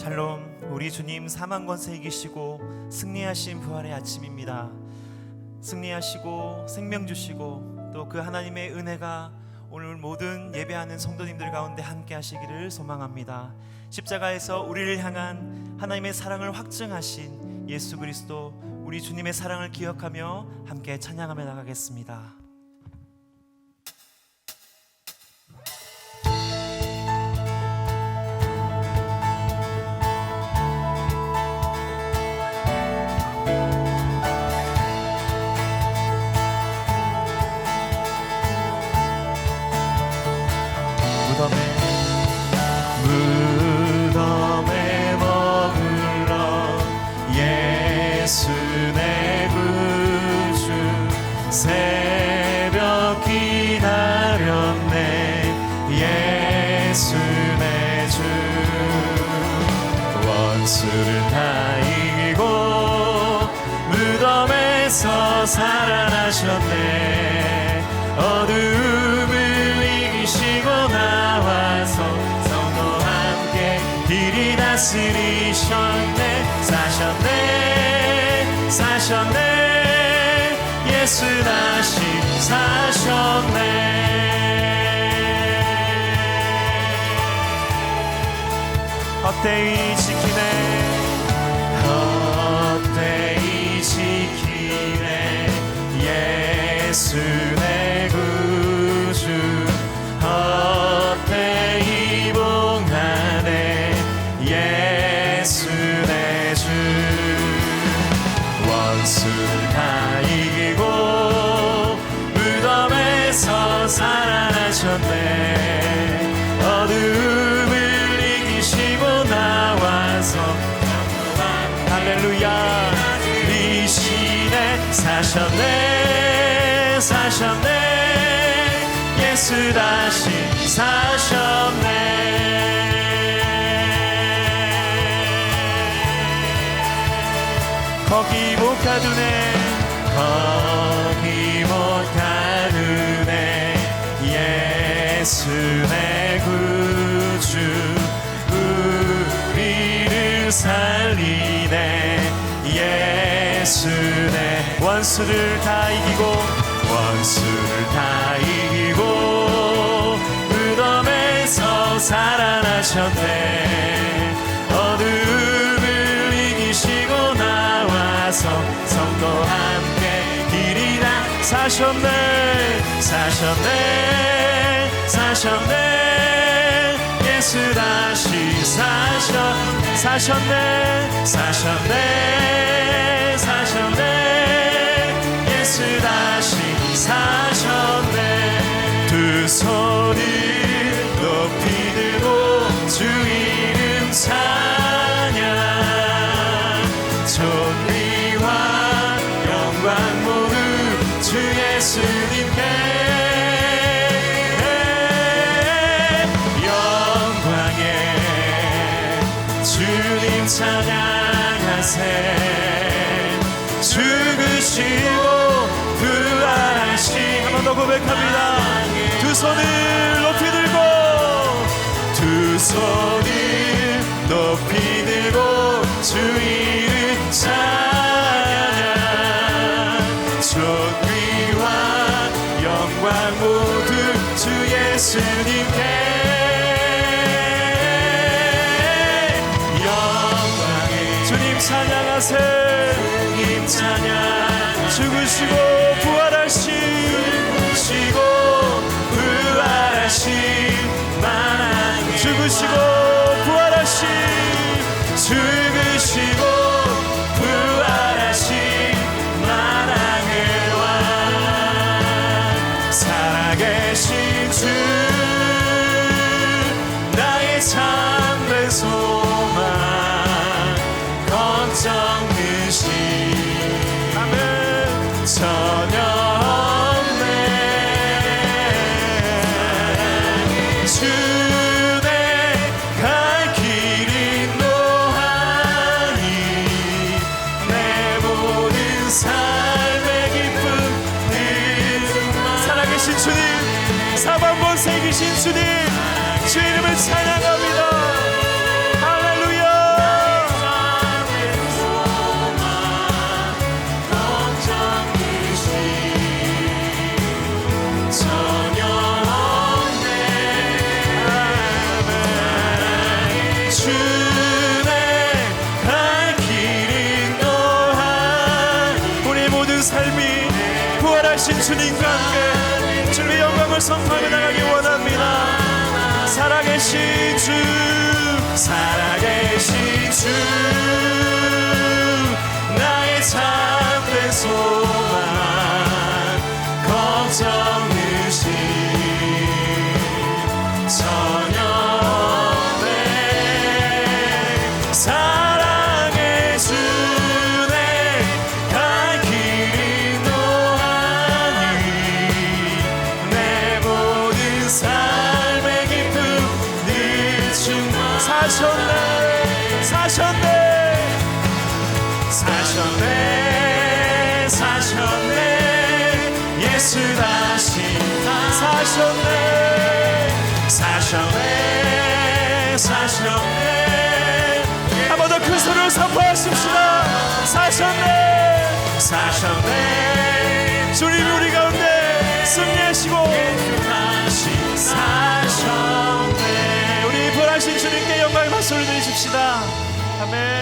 샬롬, 우리 주님 사망 권세 이기시고 승리하신 부활의 아침입니다. 승리하시고 생명 주시고 또 그 하나님의 은혜가 오늘 모든 예배하는 성도님들 가운데 함께 하시기를 소망합니다. 십자가에서 우리를 향한 하나님의 사랑을 확증하신 예수 그리스도, 우리 주님의 사랑을 기억하며 함께 찬양하며 나가겠습니다. 무덤에 머물러 예수 내 구주 새벽 기다렸네. 예수 내 주 원수를 다 이기고 무덤에서 살아나셨네. 어둠을 이기시고 나와서 성도와 함께 길이 다스리셨네. 사셨네 예수 다시 사셨네. 헛되이 지키네 예수 내 구주. 헛되이 봉하네 예수 내 주. 원수를 다 이기고 무덤에서 살아나셨네. 어둠을 이기시고 나와서 할렐루야 이시네. 사셨네 예수 다시 사셨네. 거기 못 가두네 예수 내 구주. 우리를 살리네 예수 내. 원수를 다 이기고 무덤에서 살아나셨네. 어둠을 이기시고 나와서 성도와 함께 길이 다 사셨네 예수 다시 사셨네 예수 다시 사셨네. 두 손을 높이 들고 주 이름 찬양. 존귀와 영광 모두 주 예수님께. 영광에 주님 찬양하세. 죽으시고 부활하신. 한 번 더 고백합니다. 두 손을 높이 들고 주 이름 찬양. 존귀와 영광 모두 주 예수님께. 영광에 주님 찬양하세. 주님 찬양. 죽으시고 부활하신 만왕의 죽으시고 부활하신 만왕의 왕. 살아계신 주 나의 참된 소망 걱정 드신. 아멘. 전혀 없네. 주내 갈 길이 노하니 내 모든 삶의 기쁨 늘 살아계신 주님, 사방번세 계신 주님, 주 이름을 찬양합니다. 할렐루야. 부활하신 주님과 함께 주님의 영광을 선포하며 나가기 원합니다. 살아계신 주, 살아계신 주, 나의 참된 소망, 걱정 없으신 전염의 사랑의 주내 갈 길이 노하니 내 모든 삶의 기쁨 늘 충만. 사셨네, 사셨네, 사셨네, 사셨네, 예수 다시 사셨네, 사셨네, 사셨네. 한 번 더 큰 소리로 선포하십시다. 사셨네, 사셨네, 주님이 우리 가운데 승리하시고 다시 사셨네. 우리 부활하신 주님께 영광의 박수 올려드리십시다. 아멘.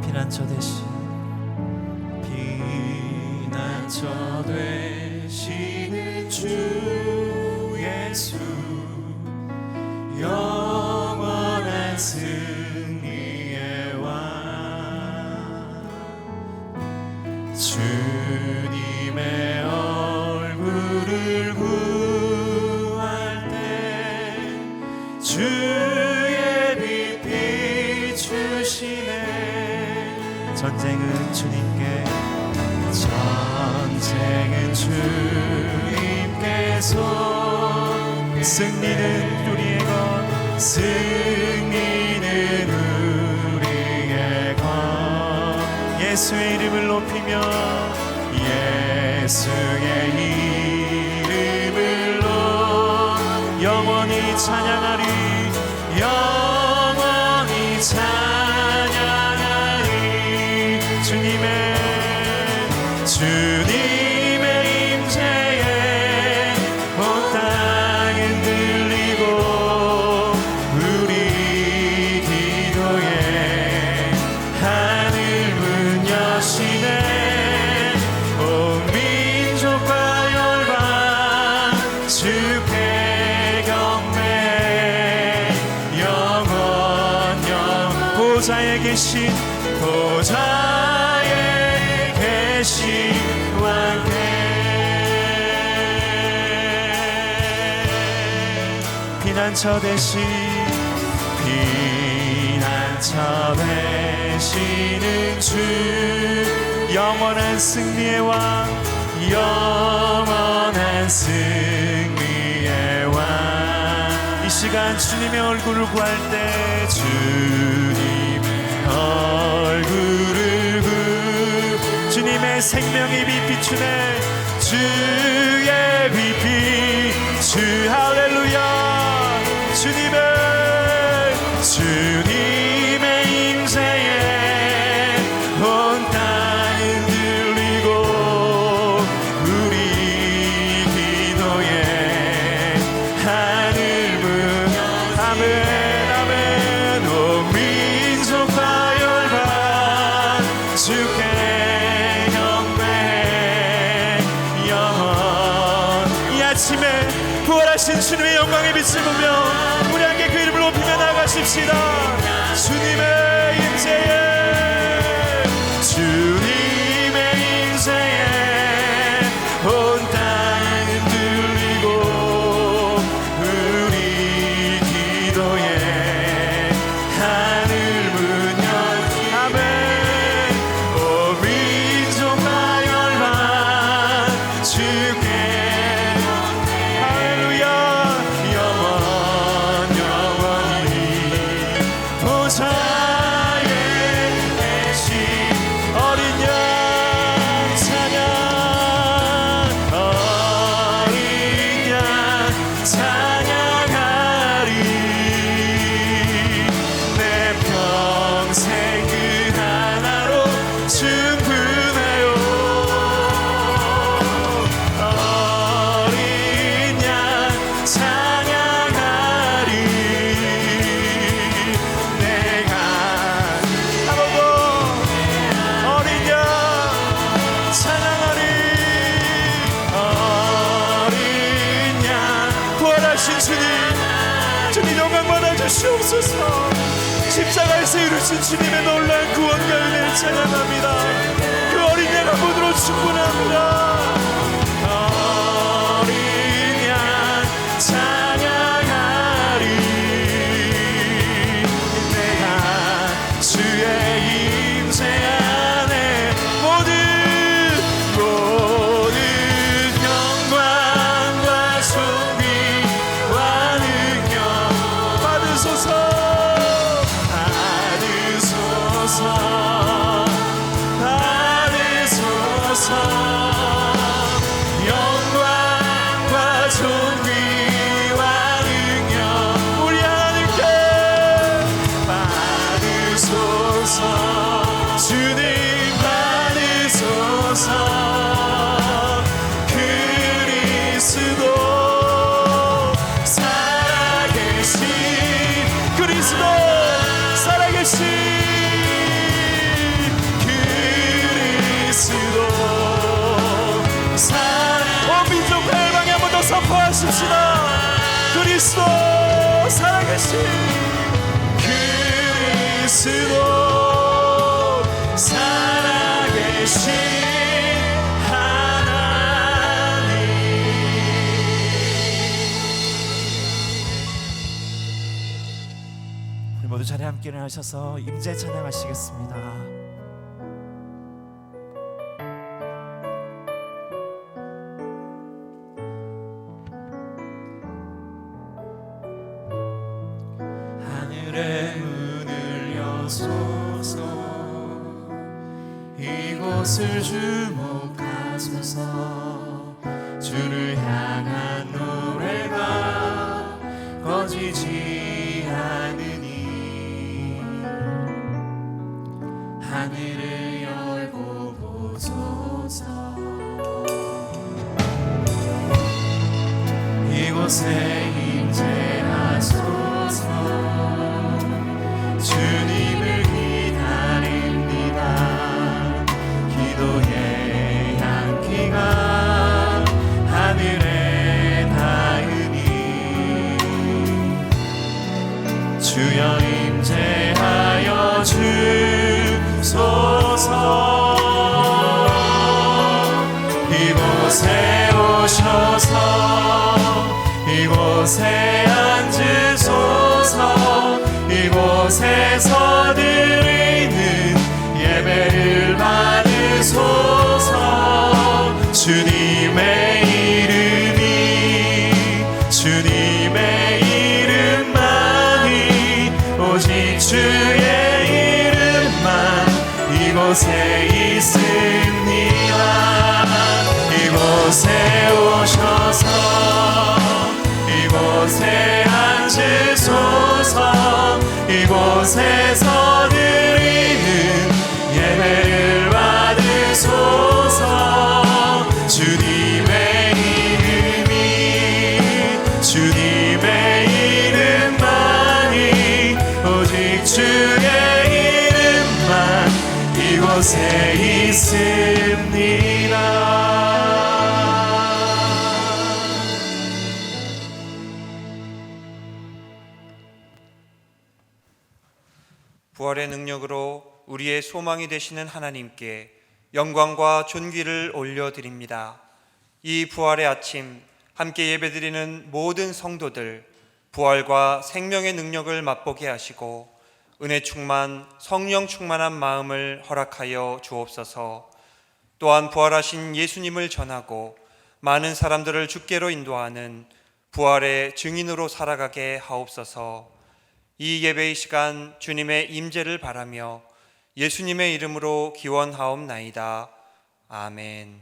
피난처 되신 피난처 되시는 주 예수, 영원한 승리의 왕, 주님의 얼굴을 구할 때 주의 빛 비추시네. 전쟁은 주님께, 전쟁은 주님께서, 승리는 우리의 것, 승리는 우리의 것. 예수의 이름을 높이며, 예수의 이름을 영원히 찬양하리, 영원히 찬양하리. 주님의 임재에 온 땅 흔들리고 우리 기도에 하늘 문 여시네. 온 민족과 열방 주께 경배해. 영원 보좌에 계신 왕께 피난처 되시는 주, 영원한 승리의 왕, 영원한 승리의 왕. 이 시간 주님의 얼굴을 구할 때 주님의 얼굴을 주님의 생명의 빛 비추네. 주의 빛 주 할렐루야. 주님의 임재에 온 땅 흔들리고 우리 기도에 하늘 문. 아멘 아멘. 온 민족과 열방 주께 아침에 부활하신 주님의 영광의 빛을 보며 우리 함께 그 이름을 높이며 나아가십시다. 주님의 임재에 온 땅 흔들리고 우리 기도에 하늘 문 열기. 아멘. 오 민족과 열방 주께 영원히 보좌 십자가에서 이루신 주님의 놀라운 구원과 은혜를 찬양합니다. 그 어린 양 한 분으로 충분합니다. 어린 양 찬양하리. 내가 주의 임재 안에 모든 영광과 존귀와 능력 받으소서. 영광과 존귀와 능력 우리 하나님께 받으소서. 주님 받으소서. 그리스도 살아계신 그리스도 살아계신 민족 멸망에 한 번 더 선포하십시다. 그리스도 살아계신 그리스도 살아계신 하나님. 우리 모두 자리에 함께 일어나셔서 임재 찬양하시겠습니다. 하늘의 문을 여소서. 이곳을 주목하소서. 주를 향한 노래가 꺼지지 않으니 하늘을 열고 보소서. 이곳에 임재하소서. 주님을 기다립니다. 기도의 향기가 하늘에 닿으니 주여 임재하여 주소서. 이곳에 오셔서 이곳에 앉으소서. 이곳에서 드리는 예배를 받으소서. 주님의 이름이 주님의 이름만이 오직 주의 이름만 이곳에 있습니다. 이곳에 오셔서 이곳에 앉으소서. 이곳에서 드리는 예배를 받으소서. 주님의 이름이 주님의 이름만이 오직 주의 이름만 이곳에 있습니다. 부활의 능력으로 우리의 소망이 되시는 하나님께 영광과 존귀를 올려드립니다. 이 부활의 아침 함께 예배드리는 모든 성도들 부활과 생명의 능력을 맛보게 하시고 은혜 충만 성령 충만한 마음을 허락하여 주옵소서. 또한 부활하신 예수님을 전하고 많은 사람들을 주께로 인도하는 부활의 증인으로 살아가게 하옵소서. 이 예배의 시간 주님의 임재를 바라며 예수님의 이름으로 기원하옵나이다. 아멘.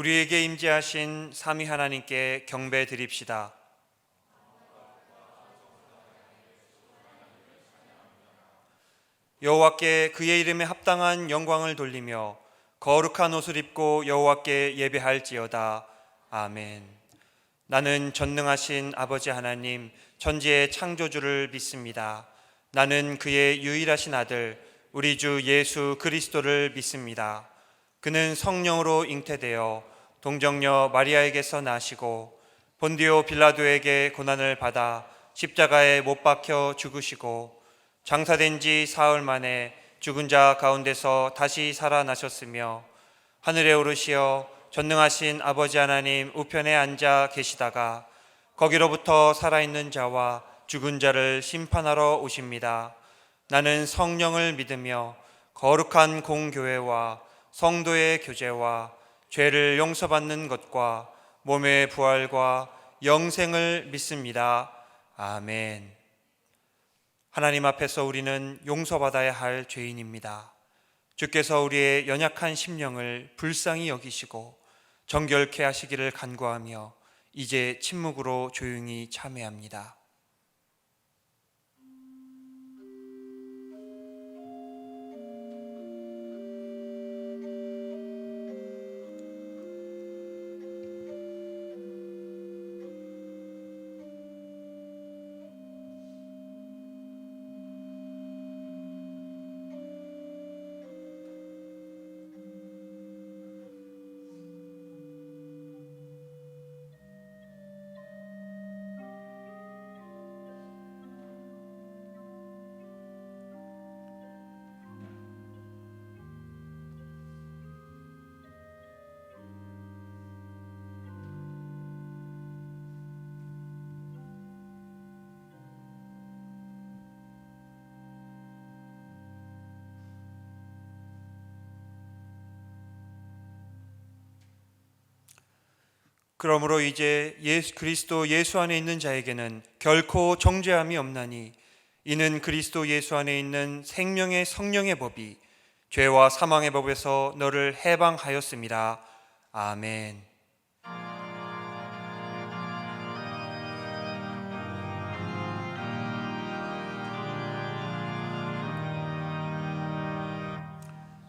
우리에게 임재하신 삼위 하나님께 경배 드립시다. 여호와께 그의 이름에 합당한 영광을 돌리며 거룩한 옷을 입고 여호와께 예배할지어다. 아멘. 나는 전능하신 아버지 하나님 천지의 창조주를 믿습니다. 나는 그의 유일하신 아들 우리 주 예수 그리스도를 믿습니다. 그는 성령으로 잉태되어 동정녀 마리아에게서 나시고 본디오 빌라도에게 고난을 받아 십자가에 못 박혀 죽으시고 장사된 지 사흘 만에 죽은 자 가운데서 다시 살아나셨으며 하늘에 오르시어 전능하신 아버지 하나님 우편에 앉아 계시다가 거기로부터 살아있는 자와 죽은 자를 심판하러 오십니다. 나는 성령을 믿으며 거룩한 공교회와 성도의 교제와 죄를 용서받는 것과 몸의 부활과 영생을 믿습니다. 아멘. 하나님 앞에서 우리는 용서받아야 할 죄인입니다. 주께서 우리의 연약한 심령을 불쌍히 여기시고 정결케 하시기를 간구하며 이제 침묵으로 조용히 참회합니다. 그러므로 이제 그리스도 예수 안에 있는 자에게는 결코 정죄함이 없나니 이는 그리스도 예수 안에 있는 생명의 성령의 법이 죄와 사망의 법에서 너를 해방하였음이라. 아멘.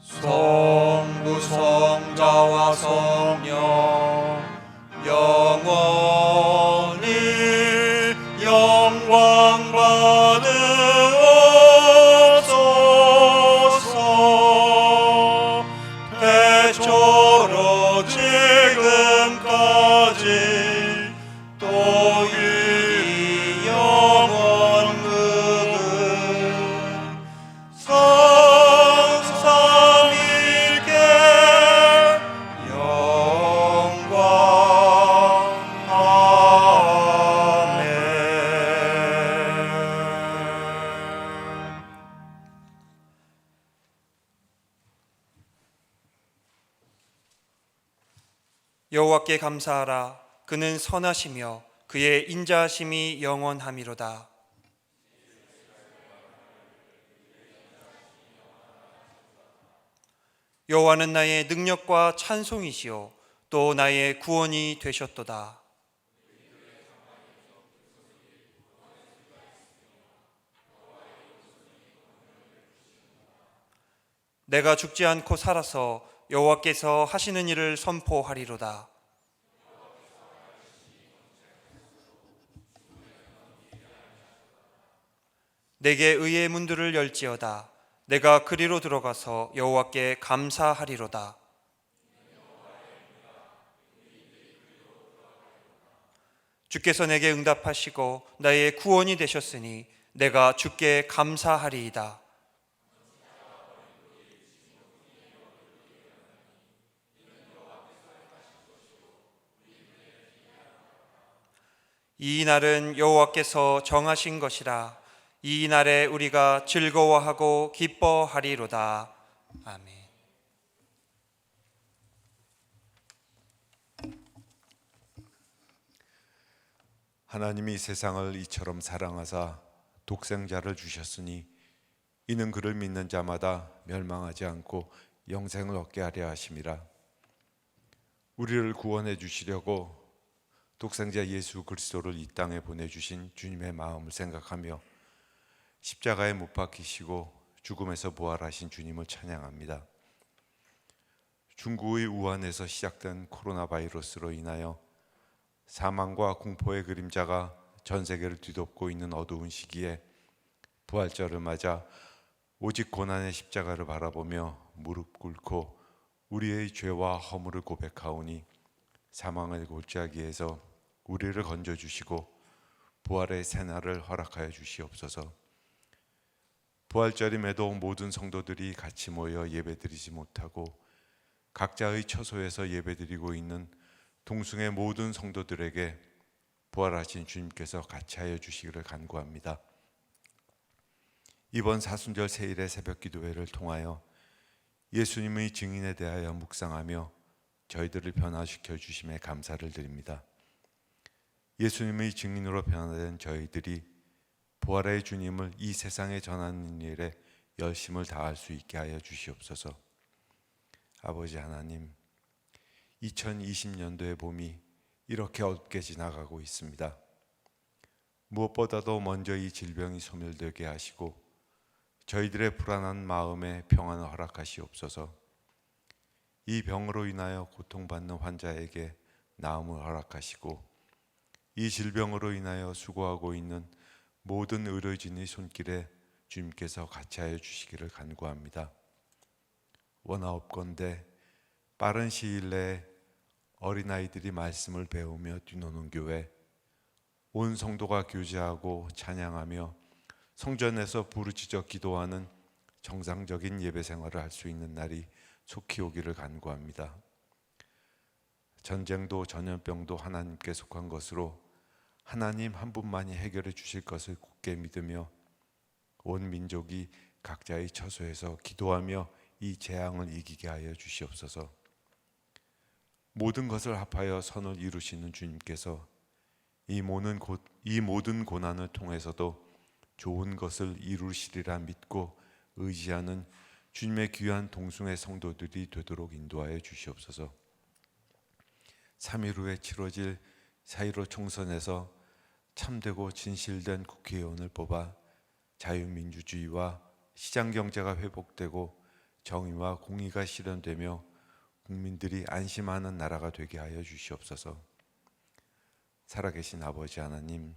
성부 성자와 성령 영원히 영광 받으옵소서. 태초로 지금까지 또 이 영원은 성삼위께 영광. 아멘. 여호와께 감사하라. 그는 선하시며 그의 인자하심이 영원함이로다. 여호와는 나의 능력과 찬송이시요 또 나의 구원이 되셨도다. 내가 죽지 않고 살아서 여호와께서 하시는 일을 선포하리로다. 내게 의의 문들을 열지어다. 내가 그리로 들어가서 여호와께 감사하리로다. 주께서 내게 응답하시고 나의 구원이 되셨으니 내가 주께 감사하리이다. 이 날은 여호와께서 정하신 것이라. 이 날에 우리가 즐거워하고 기뻐하리로다. 아멘. 하나님이 세상을 이처럼 사랑하사 독생자를 주셨으니 이는 그를 믿는 자마다 멸망하지 않고 영생을 얻게 하려 하심이라. 우리를 구원해 주시려고 독생자 예수 그리스도를 이 땅에 보내주신 주님의 마음을 생각하며 십자가에 못 박히시고 죽음에서 부활하신 주님을 찬양합니다. 중국의 우한에서 시작된 코로나 바이러스로 인하여 사망과 공포의 그림자가 전 세계를 뒤덮고 있는 어두운 시기에 부활절을 맞아 오직 고난의 십자가를 바라보며 무릎 꿇고 우리의 죄와 허물을 고백하오니 사망의 골짜기에서 우리를 건져주시고 부활의 새날을 허락하여 주시옵소서. 부활절임에도 모든 성도들이 같이 모여 예배드리지 못하고 각자의 처소에서 예배드리고 있는 동숭의 모든 성도들에게 부활하신 주님께서 같이 하여 주시기를 간구합니다. 이번 사순절 세일의 새벽 기도회를 통하여 예수님의 증인에 대하여 묵상하며 저희들을 변화시켜 주심에 감사를 드립니다. 예수님의 증인으로 변화된 저희들이 부활의 주님을 이 세상에 전하는 일에 열심을 다할 수 있게 하여 주시옵소서. 아버지 하나님, 2020년도의 봄이 이렇게 어둡게 지나가고 있습니다. 무엇보다도 먼저 이 질병이 소멸되게 하시고 저희들의 불안한 마음에 평안을 허락하시옵소서. 이 병으로 인하여 고통받는 환자에게 나음을 허락하시고 이 질병으로 인하여 수고하고 있는 모든 의료진의 손길에 주님께서 같이 하여 주시기를 간구합니다. 원하옵건대 빠른 시일 내에 어린아이들이 말씀을 배우며 뛰노는 교회, 온 성도가 교제하고 찬양하며 성전에서 부르짖어 기도하는 정상적인 예배 생활을 할 수 있는 날이 속히 오기를 간구합니다. 전쟁도 전염병도 하나님께 속한 것으로 하나님 한 분만이 해결해 주실 것을 굳게 믿으며 온 민족이 각자의 처소에서 기도하며 이 재앙을 이기게 하여 주시옵소서. 모든 것을 합하여 선을 이루시는 주님께서 이 모든 고난을 통해서도 좋은 것을 이루시리라 믿고 의지하는 주님의 귀한 동숭의 성도들이 되도록 인도하여 주시옵소서. 3일 후에 치러질 4.15 총선에서 참되고 진실된 국회의원을 뽑아 자유민주주의와 시장경제가 회복되고 정의와 공의가 실현되며 국민들이 안심하는 나라가 되게 하여 주시옵소서. 살아계신 아버지 하나님,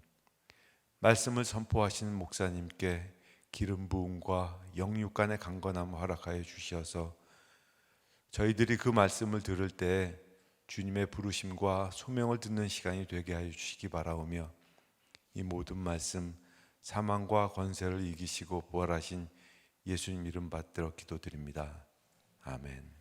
말씀을 선포하시는 목사님께 기름 부음과 영육 간의 강건함을 허락하여 주시어서 저희들이 그 말씀을 들을 때 주님의 부르심과 소명을 듣는 시간이 되게 하여 주시기 바라오며 이 모든 말씀 사망과 권세를 이기시고 부활하신 예수님 이름 받들어 기도드립니다. 아멘.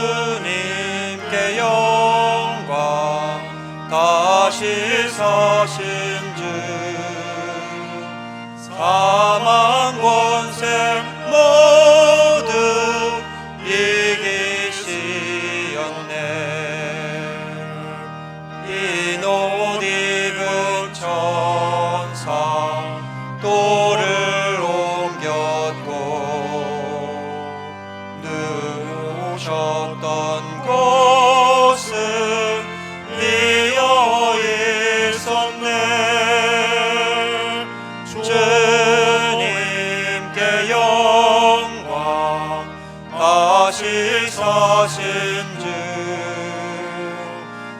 주님께 영광 다시 사신 주 사망 권세 모두 이기시었네. 흰 옷 입은 천사 돌을 옮겼고 누우셨던 곳은 비어 있었네. 주님께 영광 다시 사신 주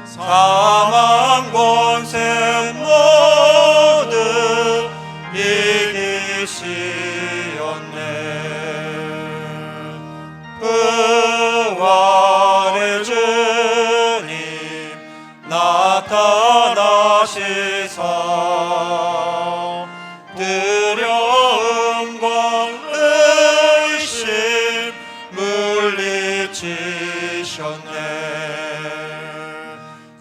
사망 권세 모두 이기시었네. 부활의 주님 나타나시사 두려움과 의심 물리치셨네.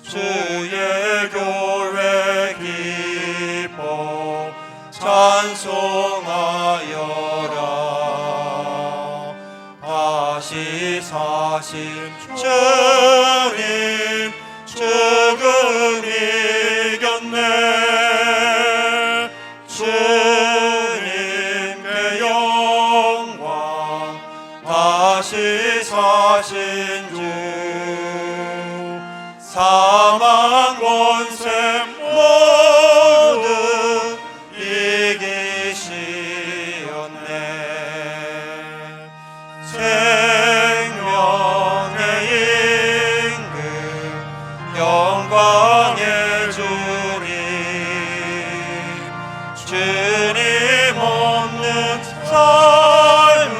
주의 교회 기뻐 찬송하여라. 다시 사신 주님 죽음 이겼네. 주님께 영광 다시 사신 주 사망 권세 모두 이기시었네. 생명의 임금 영광의 주님 주님 없는 삶은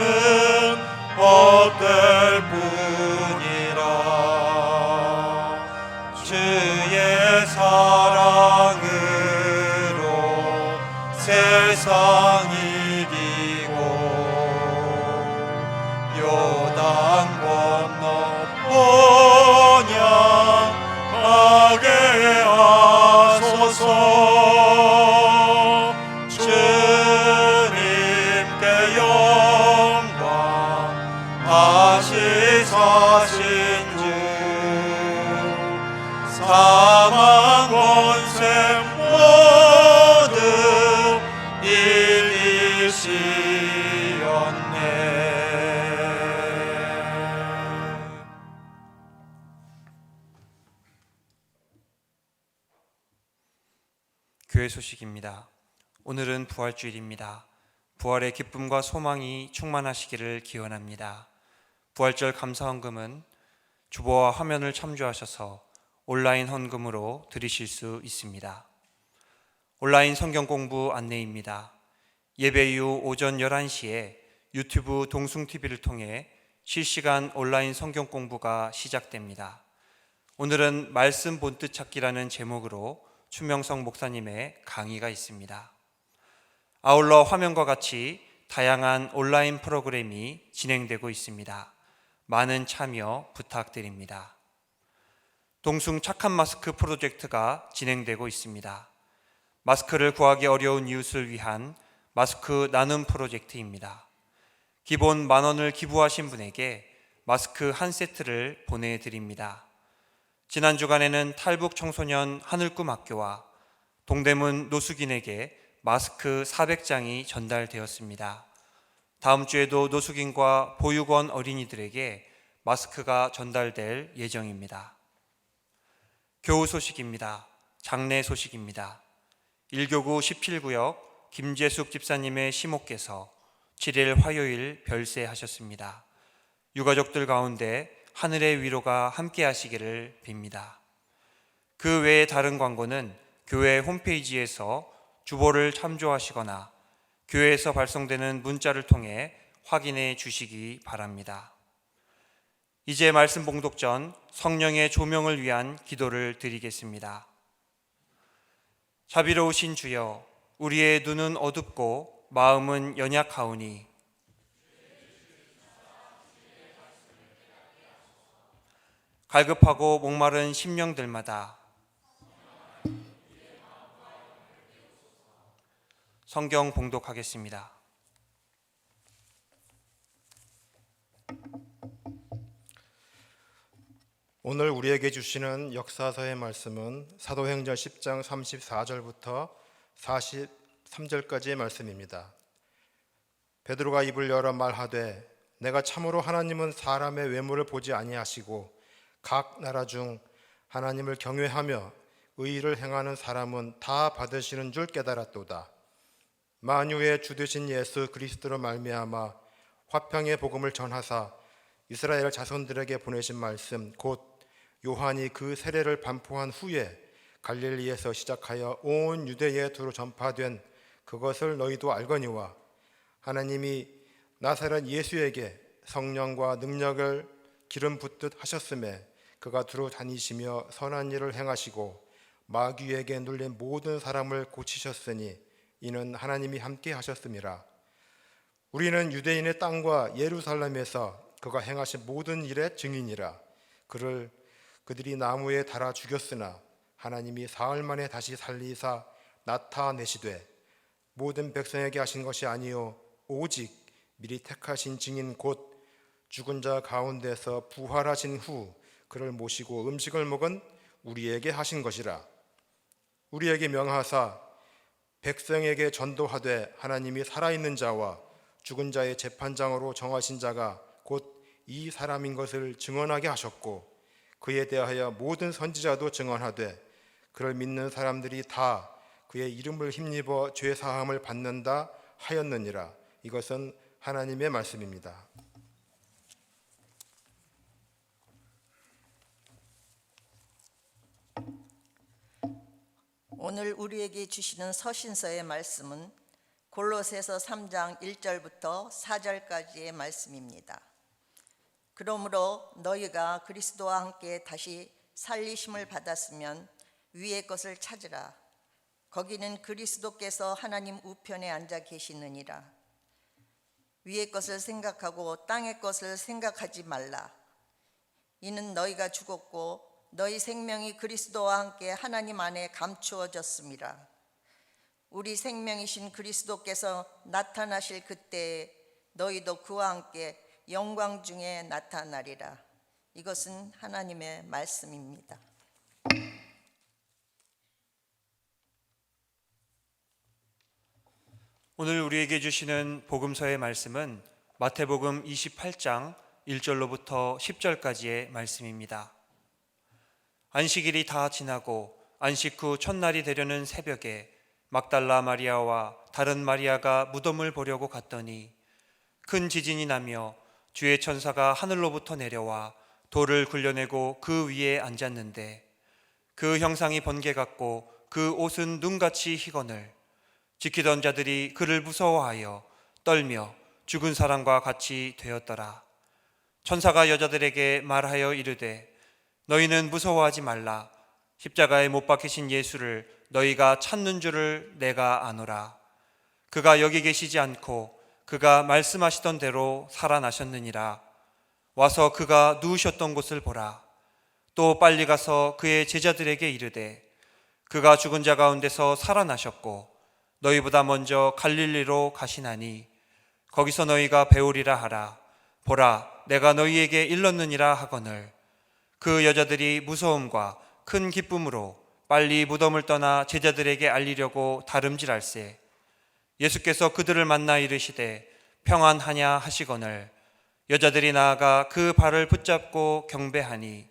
헛될 뿐이라. 주의 사랑으로 세상 이기고 요단 건너 본향 가게 하소서. 주님께 영광 다시 사신 주 사망 권세 모두 이기시었네. 교회 소식입니다. 오늘은 부활주일입니다. 부활의 기쁨과 소망이 충만하시기를 기원합니다. 부활절 감사헌금은 주보와 화면을 참조하셔서 온라인 헌금으로 드리실 수 있습니다. 온라인 성경 공부 안내입니다. 예배 이후 오전 11시에 유튜브 동숭TV를 통해 실시간 온라인 성경 공부가 시작됩니다. 오늘은 말씀 본뜻 찾기라는 제목으로 추명성 목사님의 강의가 있습니다. 아울러 화면과 같이 다양한 온라인 프로그램이 진행되고 있습니다. 많은 참여 부탁드립니다. 동숭 착한 마스크 프로젝트가 진행되고 있습니다. 마스크를 구하기 어려운 이웃을 위한 마스크 나눔 프로젝트입니다. 기본 10,000원을 기부하신 분에게 마스크 한 세트를 보내드립니다. 지난 주간에는 탈북 청소년 하늘꿈 학교와 동대문 노숙인에게 마스크 400장이 전달되었습니다. 다음 주에도 노숙인과 보육원 어린이들에게 마스크가 전달될 예정입니다. 교우 소식입니다. 장례 소식입니다. 1교구 17구역 김재숙 집사님의 시모께서 7일 화요일 별세하셨습니다. 유가족들 가운데 하늘의 위로가 함께 하시기를 빕니다. 그 외에 다른 광고는 교회 홈페이지에서 주보를 참조하시거나 교회에서 발송되는 문자를 통해 확인해 주시기 바랍니다. 이제 말씀 봉독 전 성령의 조명을 위한 기도를 드리겠습니다. 자비로우신 주여, 우리의 눈은 어둡고 마음은 연약하오니 갈급하고 목마른 심령들마다 성경 봉독하겠습니다. 오늘 우리에게 주시는 역사서의 말씀은 사도행전 10장 34절부터 43절까지의 말씀입니다. 베드로가 입을 열어 말하되 내가 참으로 하나님은 사람의 외모를 보지 아니하시고 각 나라 중 하나님을 경외하며 의를 행하는 사람은 다 받으시는 줄 깨달았도다. 만유의 주 되신 예수 그리스도로 말미암아 화평의 복음을 전하사 이스라엘 자손들에게 보내신 말씀 곧 요한이 그 세례를 반포한 후에 갈릴리에서 시작하여 온 유대에 두루 전파된 그것을 너희도 알거니와 하나님이 나사렛 예수에게 성령과 능력을 기름 붓듯 하셨음에 그가 두루 다니시며 선한 일을 행하시고 마귀에게 눌린 모든 사람을 고치셨으니 이는 하나님이 함께 하셨음이라. 우리는 유대인의 땅과 예루살렘에서 그가 행하신 모든 일의 증인이라. 그들이 나무에 달아 죽였으나 하나님이 사흘 만에 다시 살리사 나타내시되 모든 백성에게 하신 것이 아니요 오직 미리 택하신 증인 곧 죽은 자 가운데서 부활하신 후 그를 모시고 음식을 먹은 우리에게 하신 것이라. 우리에게 명하사 백성에게 전도하되 하나님이 살아있는 자와 죽은 자의 재판장으로 정하신 자가 곧 이 사람인 것을 증언하게 하셨고 그에 대하여 모든 선지자도 증언하되 그를 믿는 사람들이 다 그의 이름을 힘입어 죄 사함을 받는다 하였느니라. 이것은 하나님의 말씀입니다. 오늘 우리에게 주시는 서신서의 말씀은 골로새서 3장 1절부터 4절까지의 말씀입니다. 그러므로 너희가 그리스도와 함께 다시 살리심을 받았으면 위의 것을 찾으라. 거기는 그리스도께서 하나님 우편에 앉아 계시느니라. 위의 것을 생각하고 땅의 것을 생각하지 말라. 이는 너희가 죽었고 너희 생명이 그리스도와 함께 하나님 안에 감추어졌음이라. 우리 생명이신 그리스도께서 나타나실 그때에 너희도 그와 함께 영광 중에 나타나리라. 이것은 하나님의 말씀입니다. 오늘 우리에게 주시는 복음서의 말씀은 마태복음 28장 1절로부터 10절까지의 말씀입니다. 안식일이 다 지나고 안식 후 첫날이 되려는 새벽에 막달라 마리아와 다른 마리아가 무덤을 보려고 갔더니 큰 지진이 나며 주의 천사가 하늘로부터 내려와 돌을 굴려내고 그 위에 앉았는데 그 형상이 번개 같고 그 옷은 눈같이 희거늘 지키던 자들이 그를 무서워하여 떨며 죽은 사람과 같이 되었더라. 천사가 여자들에게 말하여 이르되 너희는 무서워하지 말라. 십자가에 못 박히신 예수를 너희가 찾는 줄을 내가 아노라. 그가 여기 계시지 않고 그가 말씀하시던 대로 살아나셨느니라. 와서 그가 누우셨던 곳을 보라. 또 빨리 가서 그의 제자들에게 이르되 그가 죽은 자 가운데서 살아나셨고 너희보다 먼저 갈릴리로 가시나니 거기서 너희가 배우리라 하라. 보라, 내가 너희에게 일렀느니라 하거늘. 그 여자들이 무서움과 큰 기쁨으로 빨리 무덤을 떠나 제자들에게 알리려고 다름질할세. 예수께서 그들을 만나 이르시되 평안하냐 하시거늘 여자들이 나아가 그 발을 붙잡고 경배하니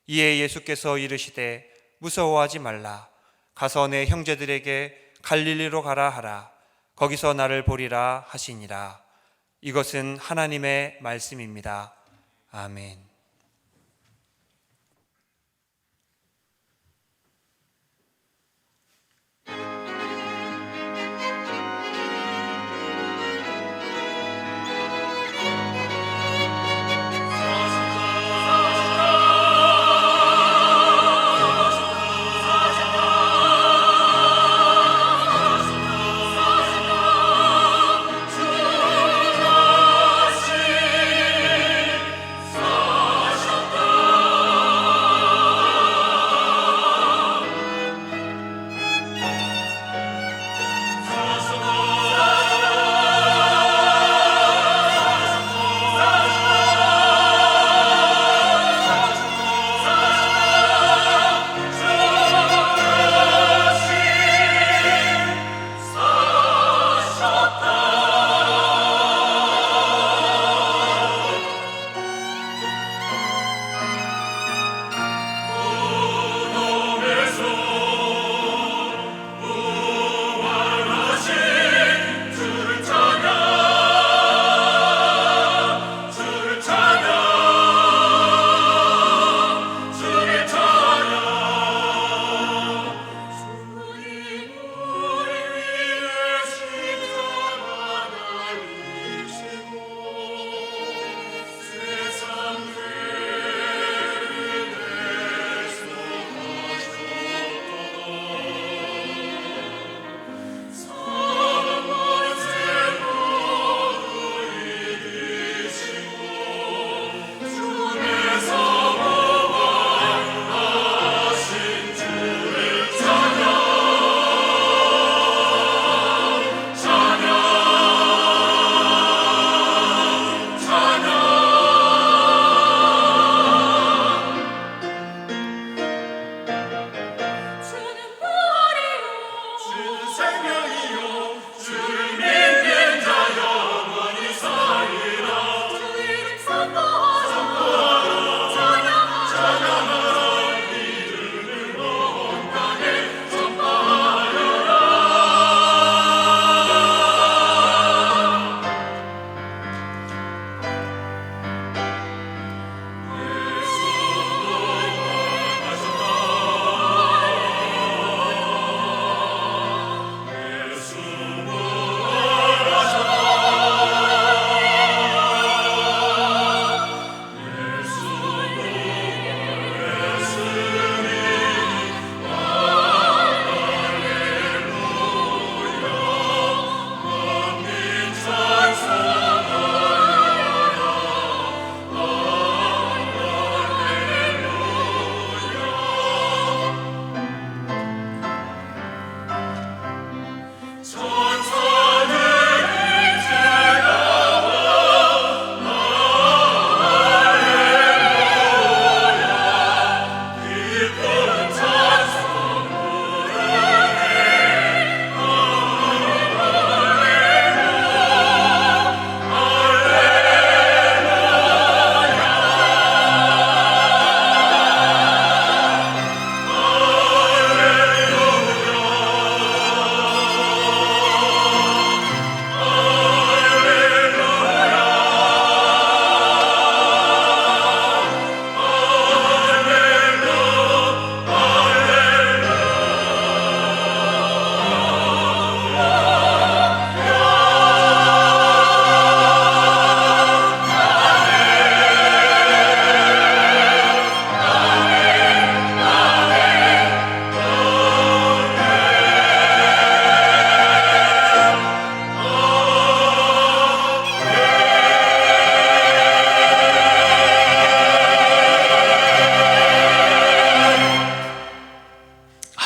이에 예수께서 이르시되 무서워하지 말라. 가서 내 형제들에게 갈릴리로 가라 하라. 거기서 나를 보리라 하시니라. 이것은 하나님의 말씀입니다. 아멘.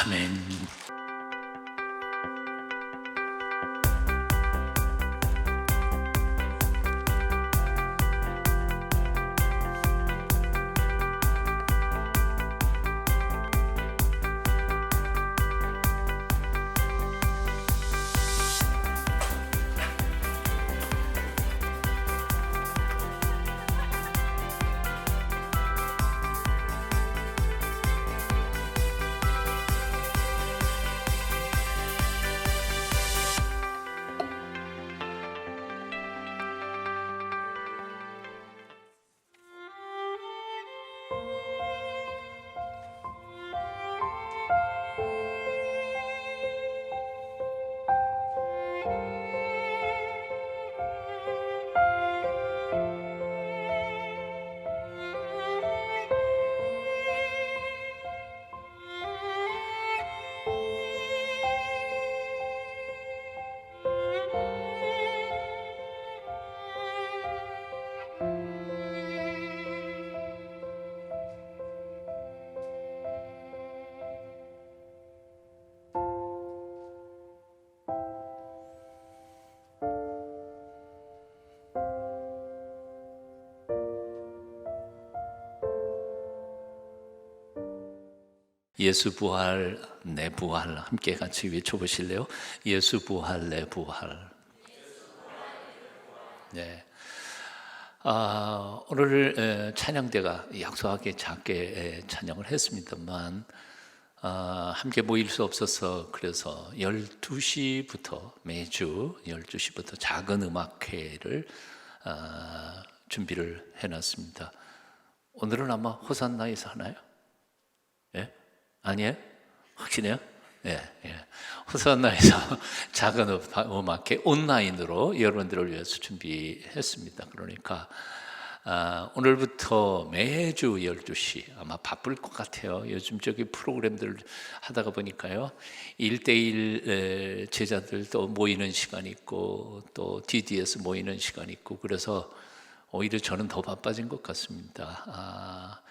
아멘. 예수 부활 내 부활 함께 같이 외쳐보실래요? 예수 부활 내 부활. 네. 오늘 찬양대가 약소하게 작게 찬양을 했습니다만 함께 모일 수 없어서 그래서 12시부터 매주 12시부터 작은 음악회를 준비를 해놨습니다. 오늘은 아마 호산나에서 하나요? 예? 아니에요? 확실해요? 예, 예. 호산나에서 작은 음악회 온라인으로 여러분들을 위해서 준비했습니다. 그러니까 오늘부터 매주 12시 아마 바쁠 것 같아요. 요즘 저기 프로그램들 하다가 보니까요 1대1 제자들도 모이는 시간이 있고 또 DD에서 모이는 시간이 있고 그래서 오히려 저는 더 바빠진 것 같습니다.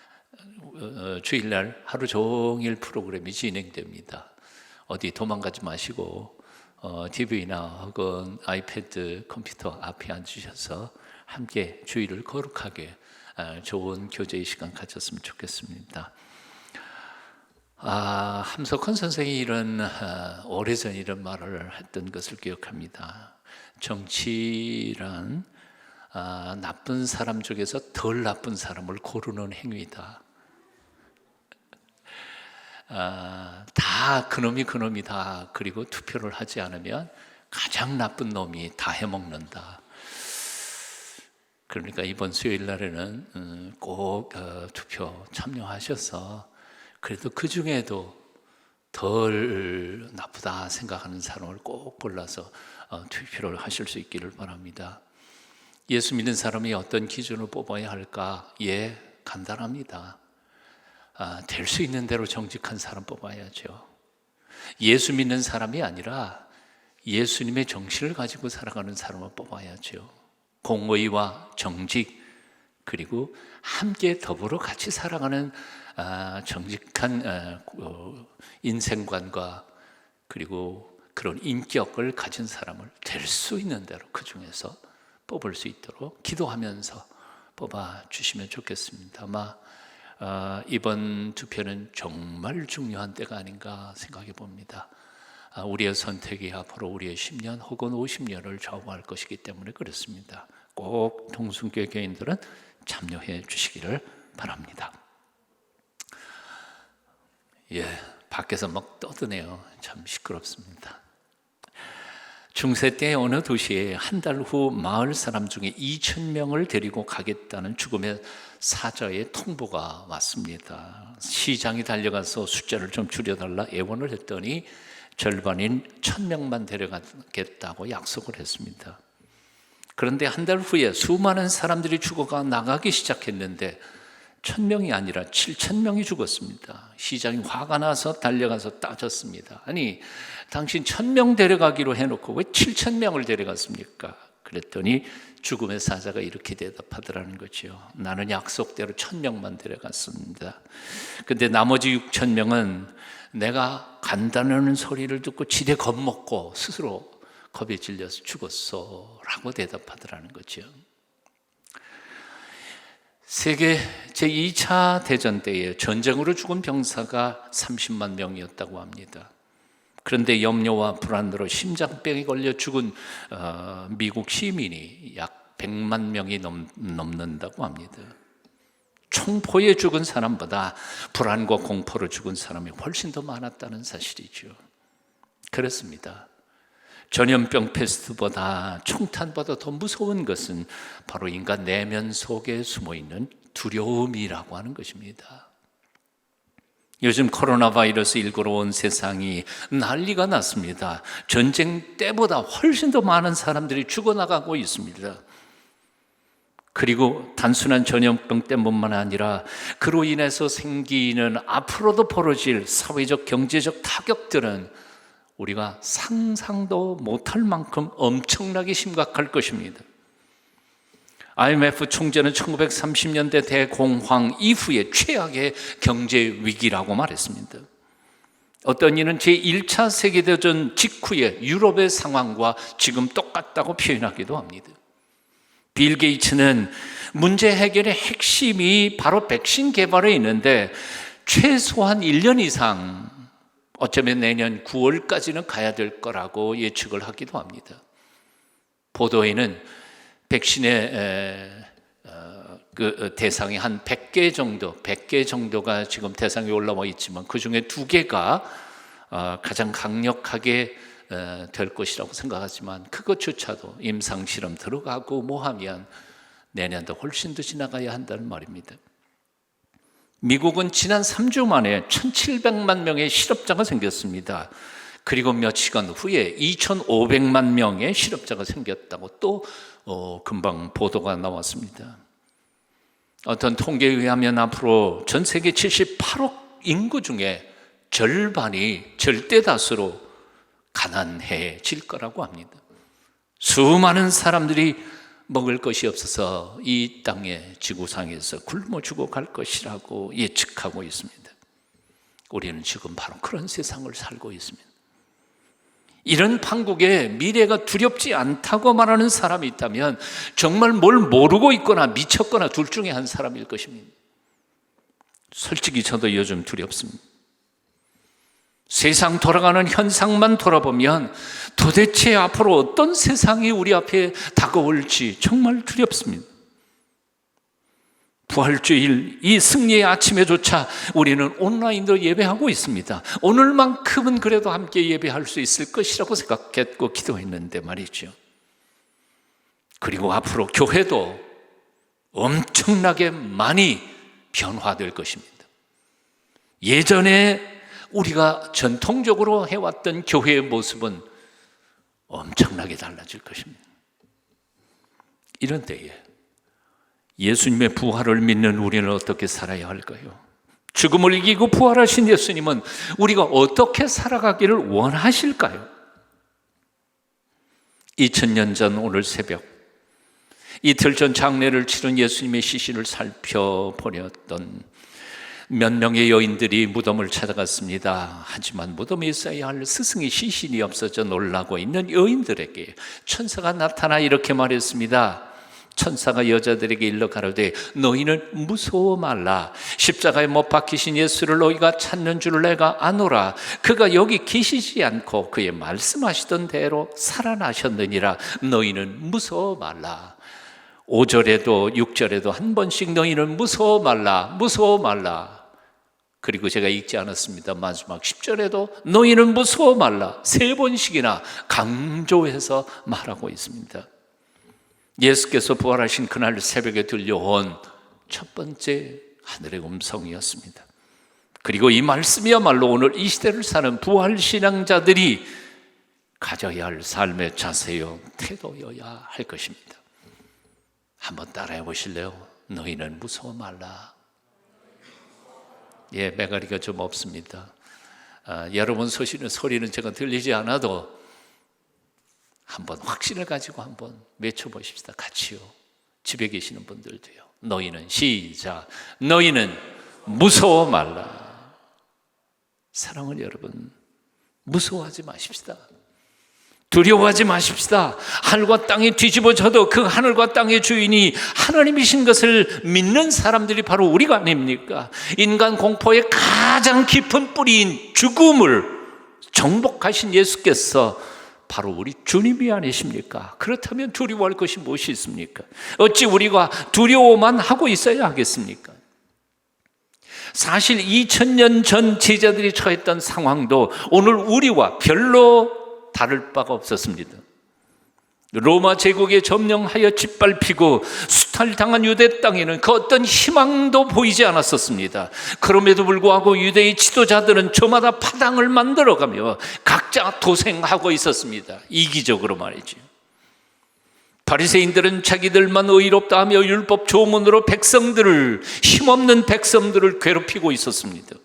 주일날 하루 종일 프로그램이 진행됩니다. 어디 도망가지 마시고 TV나 혹은 아이패드, 컴퓨터 앞에 앉으셔서 함께 주일을 거룩하게 좋은 교제의 시간 가졌으면 좋겠습니다. 함석헌 선생이 오래전 이런 말을 했던 것을 기억합니다. 정치란 나쁜 사람 중에서 덜 나쁜 사람을 고르는 행위다. 다 그놈이 그놈이다. 그리고 투표를 하지 않으면 가장 나쁜 놈이 다 해먹는다. 그러니까 이번 수요일 날에는 꼭 투표 참여하셔서 그래도 그 중에도 덜 나쁘다 생각하는 사람을 꼭 골라서 투표를 하실 수 있기를 바랍니다. 예수 믿는 사람이 어떤 기준을 뽑아야 할까? 예, 간단합니다. 될 수 있는 대로 정직한 사람 뽑아야죠. 예수 믿는 사람이 아니라 예수님의 정신을 가지고 살아가는 사람을 뽑아야죠. 공의와 정직 그리고 함께 더불어 같이 살아가는 정직한 인생관과 그리고 그런 인격을 가진 사람을 될 수 있는 대로 그 중에서 뽑을 수 있도록 기도하면서 뽑아주시면 좋겠습니다. 아마 이번 투표는 정말 중요한 때가 아닌가 생각해 봅니다. 우리의 선택이 앞으로 우리의 10년 혹은 50년을 좌우할 것이기 때문에 그렇습니다. 꼭 동순교회 교인들은 참여해 주시기를 바랍니다. 예, 밖에서 막 떠드네요. 참 시끄럽습니다. 중세 때 어느 도시에 한 달 후 마을 사람 중에 2,000명을 데리고 가겠다는 죽음의 사자의 통보가 왔습니다. 시장이 달려가서 숫자를 좀 줄여달라 애원을 했더니 절반인 1,000명만 데려가겠다고 약속을 했습니다. 그런데 한 달 후에 수많은 사람들이 죽어가 나가기 시작했는데 1,000명이 아니라 7,000명이 죽었습니다. 시장이 화가 나서 달려가서 따졌습니다. 아니, 당신 1,000명 데려가기로 해놓고 왜 7,000명을 데려갔습니까? 그랬더니 죽음의 사자가 이렇게 대답하더라는 거죠. 나는 약속대로 1,000명만 데려갔습니다. 근데 나머지 6,000명은 내가 간다는 소리를 듣고 지레 겁먹고 스스로 겁에 질려서 죽었어 라고 대답하더라는 거죠. 세계 제2차 대전 때에 전쟁으로 죽은 병사가 30만 명이었다고 합니다. 그런데 염려와 불안으로 심장병에 걸려 죽은 미국 시민이 약 100만 명이 넘는다고 합니다. 총포에 죽은 사람보다 불안과 공포로 죽은 사람이 훨씬 더 많았다는 사실이죠. 그렇습니다. 전염병 패스트보다 총탄보다 더 무서운 것은 바로 인간 내면 속에 숨어있는 두려움이라고 하는 것입니다. 요즘 코로나 바이러스 19로 온 세상이 난리가 났습니다. 전쟁 때보다 훨씬 더 많은 사람들이 죽어나가고 있습니다. 그리고 단순한 전염병 때문만 아니라 그로 인해서 생기는 앞으로도 벌어질 사회적 경제적 타격들은 우리가 상상도 못할 만큼 엄청나게 심각할 것입니다. IMF 총재는 1930년대 대공황 이후에 최악의 경제 위기라고 말했습니다. 어떤 이는 제1차 세계대전 직후의 유럽의 상황과 지금 똑같다고 표현하기도 합니다. 빌 게이츠는 문제 해결의 핵심이 바로 백신 개발에 있는데 최소한 1년 이상, 어쩌면 내년 9월까지는 가야 될 거라고 예측을 하기도 합니다. 보도에는 백신의 그 대상이 한 100개 정도가 지금 대상이 올라와 있지만 그 중에 2개가 가장 강력하게 될 것이라고 생각하지만 그것조차도 임상실험 들어가고 뭐 하면 내년도 훨씬 더 지나가야 한다는 말입니다. 미국은 지난 3주 만에 1,700만 명의 실업자가 생겼습니다. 그리고 몇 시간 후에 2,500만 명의 실업자가 생겼다고 또 금방 보도가 나왔습니다. 어떤 통계에 의하면 앞으로 전 세계 78억 인구 중에 절반이 절대 다수로 가난해질 거라고 합니다. 수많은 사람들이 먹을 것이 없어서 이 땅의 지구상에서 굶어 죽어갈 것이라고 예측하고 있습니다. 우리는 지금 바로 그런 세상을 살고 있습니다. 이런 판국에 미래가 두렵지 않다고 말하는 사람이 있다면 정말 뭘 모르고 있거나 미쳤거나 둘 중에 한 사람일 것입니다. 솔직히 저도 요즘 두렵습니다. 세상 돌아가는 현상만 돌아보면 도대체 앞으로 어떤 세상이 우리 앞에 다가올지 정말 두렵습니다. 부활주일 이 승리의 아침에조차 우리는 온라인으로 예배하고 있습니다. 오늘만큼은 그래도 함께 예배할 수 있을 것이라고 생각했고 기도했는데 말이죠. 그리고 앞으로 교회도 엄청나게 많이 변화될 것입니다. 예전에 우리가 전통적으로 해왔던 교회의 모습은 엄청나게 달라질 것입니다. 이런 때에 예수님의 부활을 믿는 우리는 어떻게 살아야 할까요? 죽음을 이기고 부활하신 예수님은 우리가 어떻게 살아가기를 원하실까요? 2000년 전 오늘 새벽, 이틀 전 장례를 치른 예수님의 시신을 살펴보렸던 몇 명의 여인들이 무덤을 찾아갔습니다. 하지만 무덤에 있어야 할 스승의 시신이 없어져 놀라고 있는 여인들에게 천사가 나타나 이렇게 말했습니다. 천사가 여자들에게 일러 가로되 너희는 무서워 말라. 십자가에 못 박히신 예수를 너희가 찾는 줄 내가 아노라. 그가 여기 계시지 않고 그의 말씀하시던 대로 살아나셨느니라. 너희는 무서워 말라. 5절에도 6절에도 한 번씩 너희는 무서워 말라, 무서워 말라. 그리고 제가 읽지 않았습니다. 마지막 10절에도 너희는 무서워 말라 3번씩이나 강조해서 말하고 있습니다. 예수께서 부활하신 그날 새벽에 들려온 첫 번째 하늘의 음성이었습니다. 그리고 이 말씀이야말로 오늘 이 시대를 사는 부활신앙자들이 가져야 할 삶의 자세요 태도여야 할 것입니다. 한번 따라해 보실래요? 너희는 무서워 말라. 예, 매가리가 좀 없습니다. 여러분 소리는 제가 들리지 않아도 한번 확신을 가지고 한번 외쳐보십시다. 같이요. 집에 계시는 분들도요. 너희는 시작. 너희는 무서워 말라. 사랑하는 여러분, 무서워하지 마십시다. 두려워하지 마십시다. 하늘과 땅이 뒤집어져도 그 하늘과 땅의 주인이 하나님이신 것을 믿는 사람들이 바로 우리가 아닙니까? 인간 공포의 가장 깊은 뿌리인 죽음을 정복하신 예수께서 바로 우리 주님이 아니십니까? 그렇다면 두려워할 것이 무엇이 있습니까? 어찌 우리가 두려워만 하고 있어야 하겠습니까? 사실 2000년 전 제자들이 처했던 상황도 오늘 우리와 별로 다를 바가 없었습니다. 로마 제국에 점령하여 짓밟히고 수탈당한 유대 땅에는 그 어떤 희망도 보이지 않았었습니다. 그럼에도 불구하고 유대의 지도자들은 저마다 파당을 만들어가며 각자 도생하고 있었습니다. 이기적으로 말이죠. 바리새인들은 자기들만 의롭다 하며 율법 조문으로 백성들을, 힘없는 백성들을 괴롭히고 있었습니다.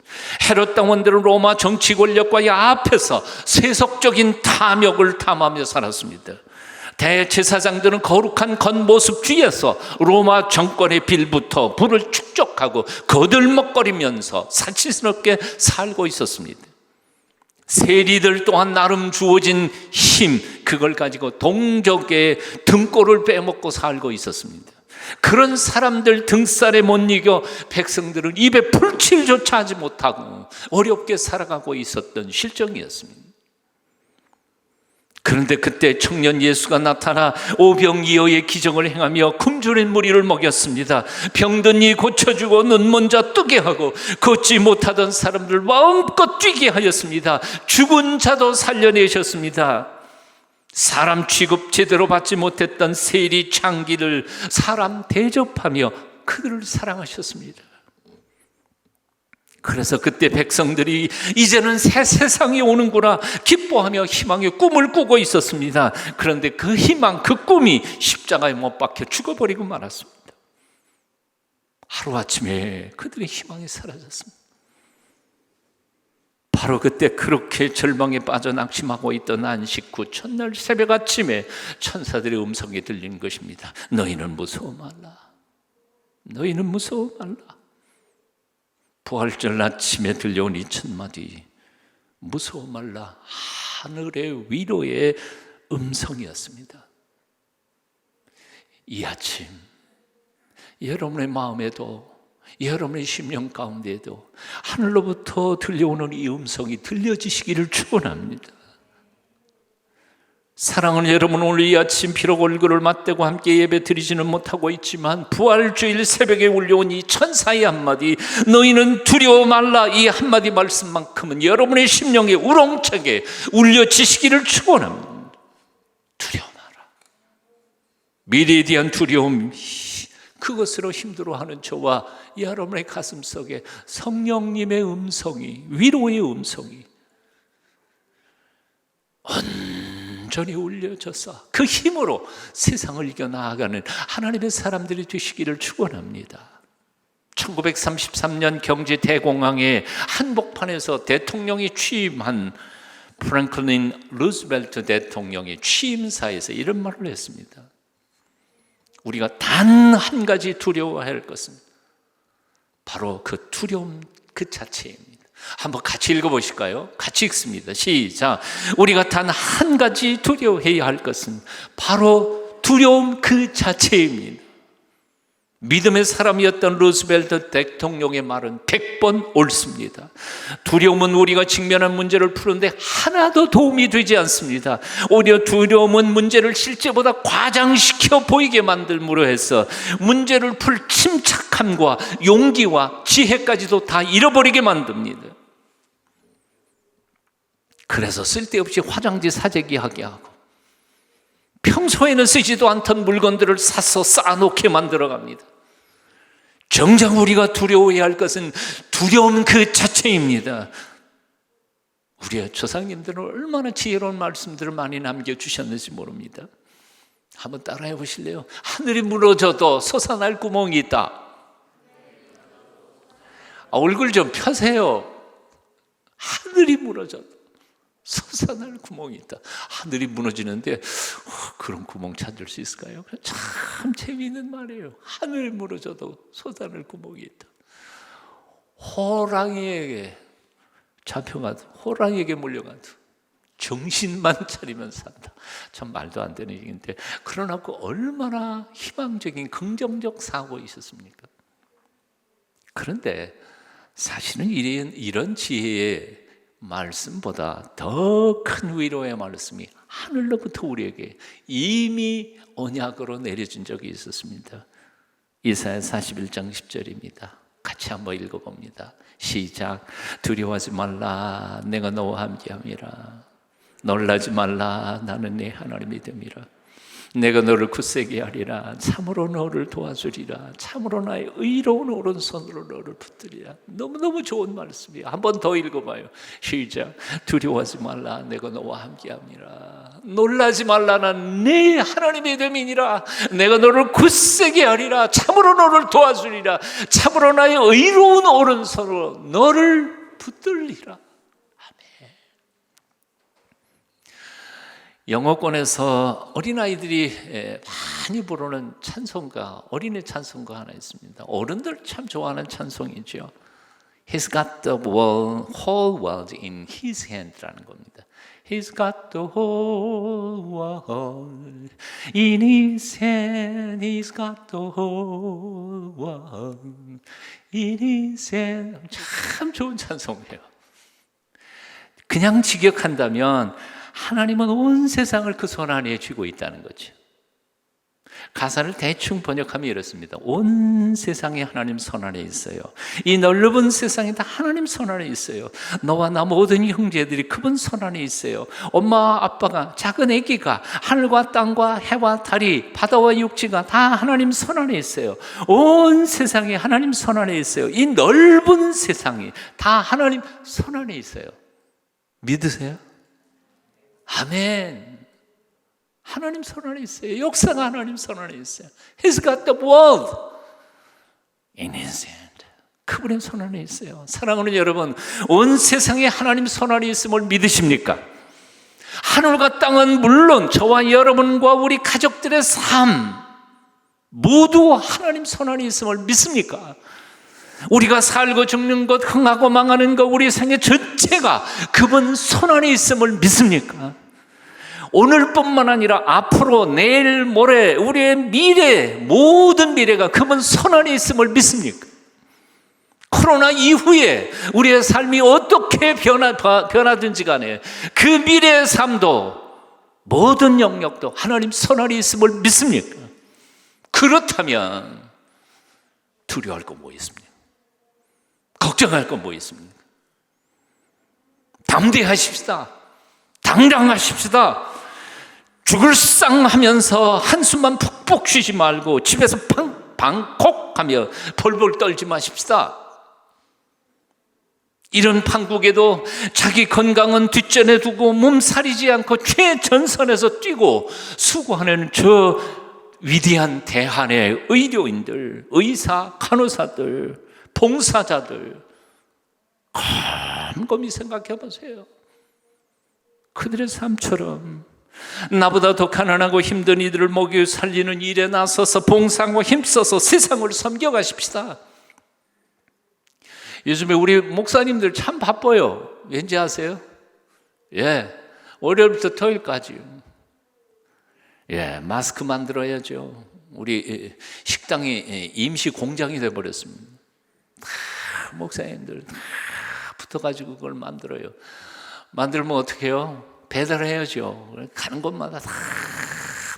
헤롯 당원들은 로마 정치 권력과의 앞에서 세속적인 탐욕을 탐하며 살았습니다. 대제사장들은 거룩한 겉모습주의에서 로마 정권의 빌부터 부를 축적하고 거들먹거리면서 사치스럽게 살고 있었습니다. 세리들 또한 나름 주어진 힘, 그걸 가지고 동족의 등골을 빼먹고 살고 있었습니다. 그런 사람들 등살에 못 이겨 백성들은 입에 풀칠조차 하지 못하고 어렵게 살아가고 있었던 실정이었습니다. 그런데 그때 청년 예수가 나타나 오병이어의 기적을 행하며 굶주린 무리를 먹였습니다. 병든 이 고쳐주고 눈먼 자 뜨게 하고 걷지 못하던 사람들 마음껏 뛰게 하였습니다. 죽은 자도 살려내셨습니다. 사람 취급 제대로 받지 못했던 세리 창기를 사람 대접하며 그들을 사랑하셨습니다. 그래서 그때 백성들이 이제는 새 세상이 오는구나 기뻐하며 희망의 꿈을 꾸고 있었습니다. 그런데 그 희망, 그 꿈이 십자가에 못 박혀 죽어버리고 말았습니다. 하루아침에 그들의 희망이 사라졌습니다. 바로 그때 그렇게 절망에 빠져 낙심하고 있던 안식 후 첫날 새벽 아침에 천사들의 음성이 들리는 것입니다. 너희는 무서워 말라. 너희는 무서워 말라. 부활절 아침에 들려온 이 첫마디, 무서워 말라, 하늘의 위로의 음성이었습니다. 이 아침 여러분의 마음에도, 여러분의 심령 가운데에도 하늘로부터 들려오는 이 음성이 들려지시기를 축원합니다. 사랑하는 여러분, 오늘 이 아침 비록 얼굴을 맞대고 함께 예배 드리지는 못하고 있지만 부활주일 새벽에 울려온 이 천사의 한마디, 너희는 두려워 말라, 이 한마디 말씀만큼은 여러분의 심령에 우렁차게 울려지시기를 축원합니다. 두려워 마라. 미래에 대한 두려움, 그것으로 힘들어하는 저와 여러분의 가슴 속에 성령님의 음성이, 위로의 음성이 온전히 울려져서 그 힘으로 세상을 이겨나가는 하나님의 사람들이 되시기를 축원합니다. 1933년 경제 대공황의 한복판에서 대통령이 취임한 프랭클린 루즈벨트 대통령의 취임사에서 이런 말을 했습니다. 우리가 단 한 가지 두려워해야 할 것은 바로 그 두려움 그 자체입니다. 한번 같이 읽어보실까요? 같이 읽습니다. 시작. 우리가 단 한 가지 두려워해야 할 것은 바로 두려움 그 자체입니다. 믿음의 사람이었던 루스벨트 대통령의 말은 100번 옳습니다. 두려움은 우리가 직면한 문제를 푸는데 하나도 도움이 되지 않습니다. 오히려 두려움은 문제를 실제보다 과장시켜 보이게 만들므로 해서 문제를 풀 침착함과 용기와 지혜까지도 다 잃어버리게 만듭니다. 그래서 쓸데없이 화장지 사재기하게 하고 평소에는 쓰지도 않던 물건들을 사서 쌓아놓게 만들어갑니다. 정작 우리가 두려워해야 할 것은 두려움 그 자체입니다. 우리의 조상님들은 얼마나 지혜로운 말씀들을 많이 남겨주셨는지 모릅니다. 한번 따라해 보실래요? 하늘이 무너져도 솟아날 구멍이 있다. 얼굴 좀 펴세요. 하늘이 무너져도 솟아날 구멍이 있다. 하늘이 무너지는데 그런 구멍 찾을 수 있을까요? 참 재미있는 말이에요. 하늘이 무너져도 솟아날 구멍이 있다. 호랑이에게 잡혀가도, 호랑이에게 몰려가도 정신만 차리면 산다. 참 말도 안 되는 얘기인데, 그러나 그 얼마나 희망적인 긍정적 사고이셨습니까? 그런데 사실은 이런 지혜의 말씀보다 더 큰 위로의 말씀이 하늘로부터 우리에게 이미 언약으로 내려진 적이 있었습니다. 이사야 41장 10절입니다. 같이 한번 읽어봅니다. 시작. 두려워하지 말라, 내가 너와 함께함이라. 놀라지 말라, 나는 네 하나님이 됨이라. 내가 너를 굳세게 하리라. 참으로 너를 도와주리라. 참으로 나의 의로운 오른손으로 너를 붙들리라. 너무너무 좋은 말씀이에요. 한 번 더 읽어봐요. 시작. 두려워하지 말라, 내가 너와 함께함이라. 놀라지 말라, 난 네 하나님이 됨이니라. 내가 너를 굳세게 하리라. 참으로 너를 도와주리라. 참으로 나의 의로운 오른손으로 너를 붙들리라. 영어권에서 어린아이들이 많이 부르는 찬송가, 어린이 찬송가 하나 있습니다. 어른들 참 좋아하는 찬송이죠. He's got the whole world in his hand라는 겁니다. He's got the whole world in his hand. He's got the whole world in his hand. 참 좋은 찬송이에요. 그냥 직역한다면 하나님은 온 세상을 그 손 안에 쥐고 있다는 거죠. 가사를 대충 번역하면 이렇습니다. 온 세상이 하나님 손 안에 있어요. 이 넓은 세상이 다 하나님 손 안에 있어요. 너와 나 모든 형제들이 그분 손 안에 있어요. 엄마 아빠가, 작은 아기가, 하늘과 땅과 해와 달이, 바다와 육지가 다 하나님 손 안에 있어요. 온 세상이 하나님 손 안에 있어요. 이 넓은 세상이 다 하나님 손 안에 있어요. 믿으세요? 아멘. 하나님 손 안에 있어요. 역사가 하나님 손 안에 있어요. He's got the world in his hand. 그분의 손 안에 있어요. 사랑하는 여러분, 온 세상에 하나님 손 안에 있음을 믿으십니까? 하늘과 땅은 물론 저와 여러분과 우리 가족들의 삶 모두 하나님 손 안에 있음을 믿습니까? 우리가 살고 죽는 것, 흥하고 망하는 것, 우리 생애 전체가 그분 손 안에 있음을 믿습니까? 오늘뿐만 아니라 앞으로, 내일, 모레, 우리의 미래, 모든 미래가 그분 손 안에 있음을 믿습니까? 코로나 이후에 우리의 삶이 어떻게 변하든지 간에 그 미래의 삶도, 모든 영역도 하나님 손 안에 있음을 믿습니까? 그렇다면 두려워할 건 뭐 있습니까? 걱정할 건 뭐 있습니까? 담대하십시다. 당당하십시다. 죽을 쌍하면서 한숨만 푹푹 쉬지 말고 집에서 방콕하며 벌벌 떨지 마십시다. 이런 판국에도 자기 건강은 뒷전에 두고 몸살이지 않고 최전선에서 뛰고 수고하는 저 위대한 대한의 의료인들, 의사, 간호사들, 봉사자들, 곰곰이 생각해 보세요. 그들의 삶처럼 나보다 더 가난하고 힘든 이들을 먹여 살리는 일에 나서서 봉사하고 힘써서 세상을 섬겨가십시다. 요즘에 우리 목사님들 참 바빠요. 왠지 아세요? 월요일부터 토요일까지 마스크 만들어야죠. 우리 식당이 임시 공장이 돼버렸습니다. 목사님들 다 붙어가지고 그걸 만들어요. 만들면 어떻게 해요? 배달해야죠. 가는 곳마다 다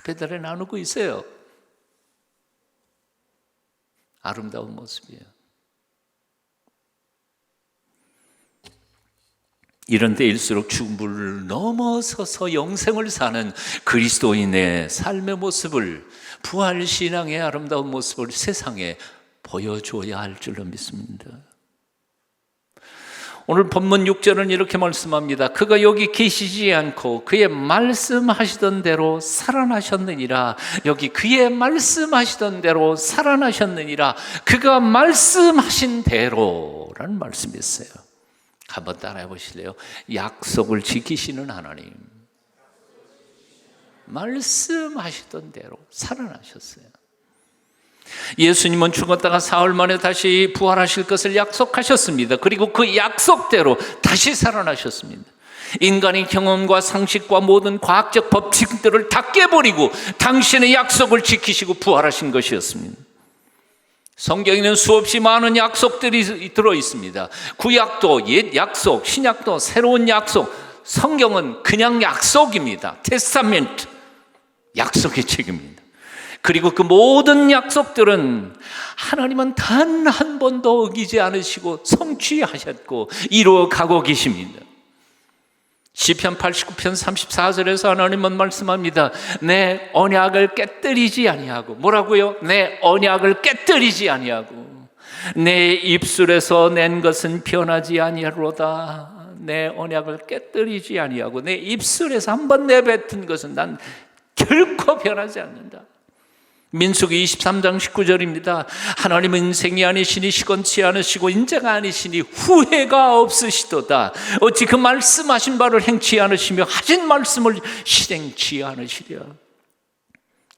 배달해 나누고 있어요. 아름다운 모습이에요. 이런 때일수록 죽음을 넘어서서 영생을 사는 그리스도인의 삶의 모습을, 부활신앙의 아름다운 모습을 세상에 보여줘야 할 줄로 믿습니다. 오늘 본문 6절은 이렇게 말씀합니다. 그가 여기 계시지 않고 그의 말씀하시던 대로 살아나셨느니라. 여기 그의 말씀하시던 대로 살아나셨느니라. 그가 말씀하신 대로라는 말씀이 있어요. 한번 따라해 보실래요? 약속을 지키시는 하나님, 말씀하시던 대로 살아나셨어요. 예수님은 죽었다가 사흘 만에 다시 부활하실 것을 약속하셨습니다. 그리고 그 약속대로 다시 살아나셨습니다. 인간의 경험과 상식과 모든 과학적 법칙들을 다 깨버리고 당신의 약속을 지키시고 부활하신 것이었습니다. 성경에는 수없이 많은 약속들이 들어있습니다. 구약도 옛 약속, 신약도 새로운 약속. 성경은 그냥 약속입니다. 테스타멘트, 약속의 책입니다. 그리고 그 모든 약속들은 하나님은 단 한 번도 어기지 않으시고 성취하셨고 이루어가고 계십니다. 시편 89편 34절에서 하나님은 말씀합니다. 내 언약을 깨뜨리지 아니하고, 뭐라고요? 내 언약을 깨뜨리지 아니하고 내 입술에서 낸 것은 변하지 아니하로다. 내 언약을 깨뜨리지 아니하고 내 입술에서 한번 내뱉은 것은 난 결코 변하지 않는다. 민수기 23장 19절입니다. 하나님은 인생이 아니시니 시건치 않으시고 인자가 아니시니 후회가 없으시도다. 어찌 그 말씀하신 바를 행치 않으시며 하신 말씀을 실행치 않으시랴.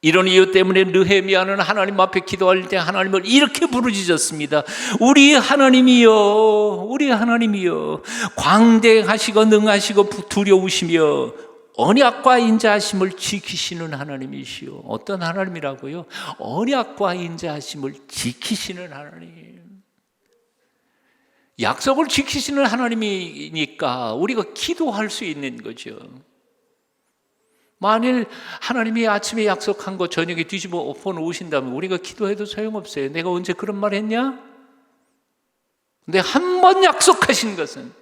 이런 이유 때문에 느헤미야는 하나님 앞에 기도할 때 하나님을 이렇게 부르짖었습니다. 우리 하나님이여, 우리 하나님이여, 광대하시고 능하시고 두려우시며 언약과 인자하심을 지키시는 하나님이시오. 어떤 하나님이라고요? 언약과 인자하심을 지키시는 하나님. 약속을 지키시는 하나님이니까 우리가 기도할 수 있는 거죠. 만일 하나님이 아침에 약속한 거 저녁에 뒤집어 엎어 놓으신다면 우리가 기도해도 소용없어요. 내가 언제 그런 말 했냐? 근데 한 번 약속하신 것은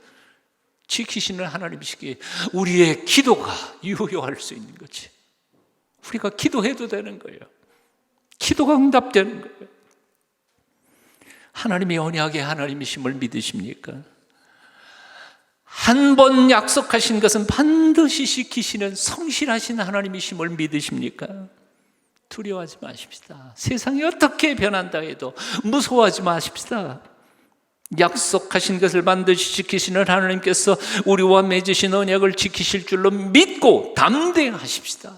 지키시는 하나님이시기에 우리의 기도가 유효할 수 있는 거지. 우리가 기도해도 되는 거예요. 기도가 응답되는 거예요. 하나님이 언약의 하나님이심을 믿으십니까? 한 번 약속하신 것은 반드시 지키시는 성실하신 하나님이심을 믿으십니까? 두려워하지 마십시다. 세상이 어떻게 변한다 해도 무서워하지 마십시다. 약속하신 것을 반드시 지키시는 하나님께서 우리와 맺으신 언약을 지키실 줄로 믿고 담대하십시다.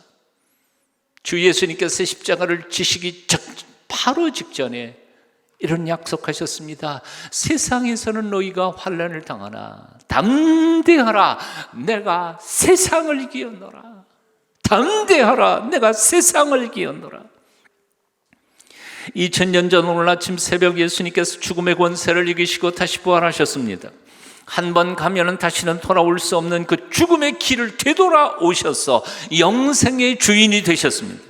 주 예수님께서 십자가를 지시기 바로 직전에 이런 약속하셨습니다. 세상에서는 너희가 환난을 당하나 담대하라, 내가 세상을 이겼노라. 담대하라, 내가 세상을 이겼노라. 2000년 전 오늘 아침 새벽 예수님께서 죽음의 권세를 이기시고 다시 부활하셨습니다. 한 번 가면은 다시는 돌아올 수 없는 그 죽음의 길을 되돌아오셔서 영생의 주인이 되셨습니다.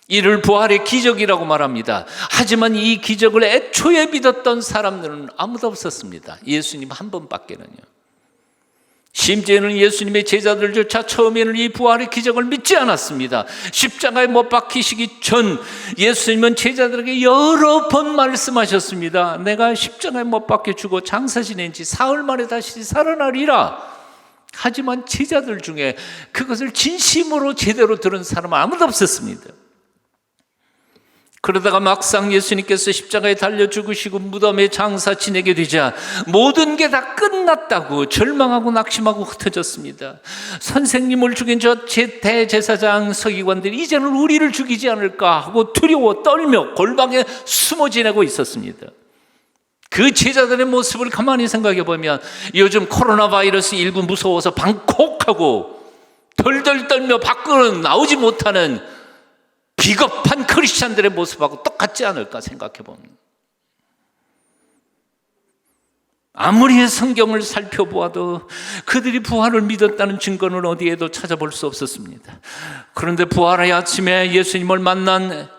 이를 부활의 기적이라고 말합니다. 하지만 이 기적을 애초에 믿었던 사람들은 아무도 없었습니다. 예수님 한 분밖에는요. 심지어는 예수님의 제자들조차 처음에는 이 부활의 기적을 믿지 않았습니다. 십자가에 못 박히시기 전 예수님은 제자들에게 여러 번 말씀하셨습니다. 내가 십자가에 못 박혀 죽어 장사 지낸 지 사흘 만에 다시 살아나리라. 하지만 제자들 중에 그것을 진심으로 제대로 들은 사람은 아무도 없었습니다. 그러다가 막상 예수님께서 십자가에 달려 죽으시고 무덤에 장사 지내게 되자 모든 게 다 끝났다고 절망하고 낙심하고 흩어졌습니다. 선생님을 죽인 저 대제사장 서기관들이 이제는 우리를 죽이지 않을까 하고 두려워 떨며 골방에 숨어 지내고 있었습니다. 그 제자들의 모습을 가만히 생각해 보면 요즘 코로나 바이러스 19 무서워서 방콕하고 덜덜 떨며 밖으로 나오지 못하는 비겁한 크리스찬들의 모습하고 똑같지 않을까 생각해 봅니다. 아무리 성경을 살펴보아도 그들이 부활을 믿었다는 증거는 어디에도 찾아볼 수 없었습니다. 그런데 부활의 아침에 예수님을 만난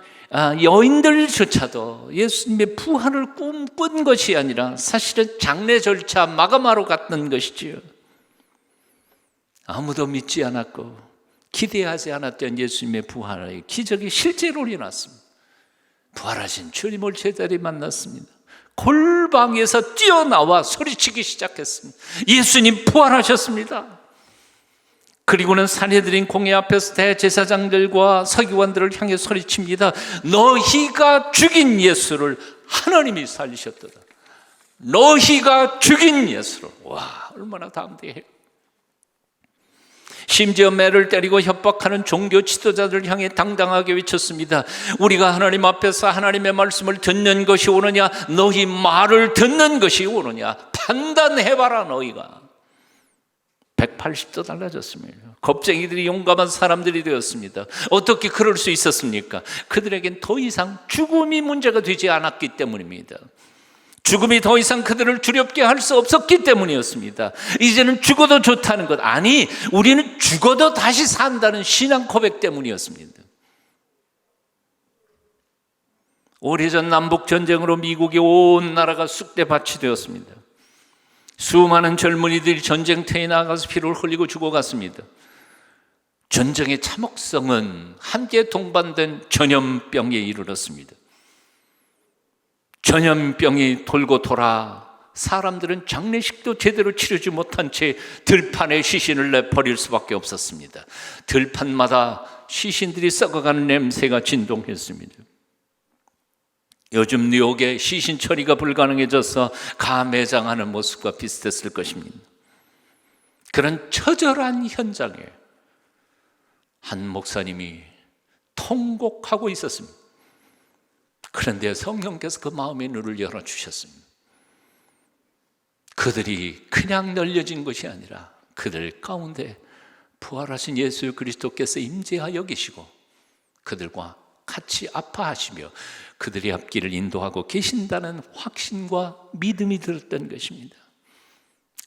여인들조차도 예수님의 부활을 꿈꾼 것이 아니라 사실은 장례 절차 마감하러 갔던 것이지요. 아무도 믿지 않았고 기대하지 않았던 예수님의 부활의 기적이 실제로 일어났습니다. 부활하신 주님을 제자들이 만났습니다. 골방에서 뛰어나와 소리치기 시작했습니다. 예수님 부활하셨습니다. 그리고는 산헤드린 공회 앞에서 대제사장들과 서기관들을 향해 소리칩니다. 너희가 죽인 예수를 하나님이 살리셨도다. 너희가 죽인 예수를. 와, 얼마나 담대해요. 심지어 매를 때리고 협박하는 종교 지도자들을 향해 당당하게 외쳤습니다. 우리가 하나님 앞에서 하나님의 말씀을 듣는 것이 옳으냐, 너희 말을 듣는 것이 옳으냐, 판단해봐라. 너희가 180도 달라졌습니다. 겁쟁이들이 용감한 사람들이 되었습니다. 어떻게 그럴 수 있었습니까? 그들에겐 더 이상 죽음이 문제가 되지 않았기 때문입니다. 죽음이 더 이상 그들을 두렵게 할 수 없었기 때문이었습니다. 이제는 죽어도 좋다는 것, 아니 우리는 죽어도 다시 산다는 신앙 고백 때문이었습니다. 오래전 남북전쟁으로 미국의 온 나라가 쑥대밭이 되었습니다. 수많은 젊은이들이 전쟁터에 나가서 피를 흘리고 죽어갔습니다. 전쟁의 참혹성은 함께 동반된 전염병에 이르렀습니다. 전염병이 돌고 돌아 사람들은 장례식도 제대로 치르지 못한 채 들판에 시신을 내버릴 수밖에 없었습니다. 들판마다 시신들이 썩어가는 냄새가 진동했습니다. 요즘 뉴욕에 시신 처리가 불가능해져서 가매장하는 모습과 비슷했을 것입니다. 그런 처절한 현장에 한 목사님이 통곡하고 있었습니다. 그런데 성령께서 그 마음의 눈을 열어주셨습니다. 그들이 그냥 널려진 것이 아니라 그들 가운데 부활하신 예수 그리스도께서 임재하여 계시고 그들과 같이 아파하시며 그들의 앞길을 인도하고 계신다는 확신과 믿음이 들었던 것입니다.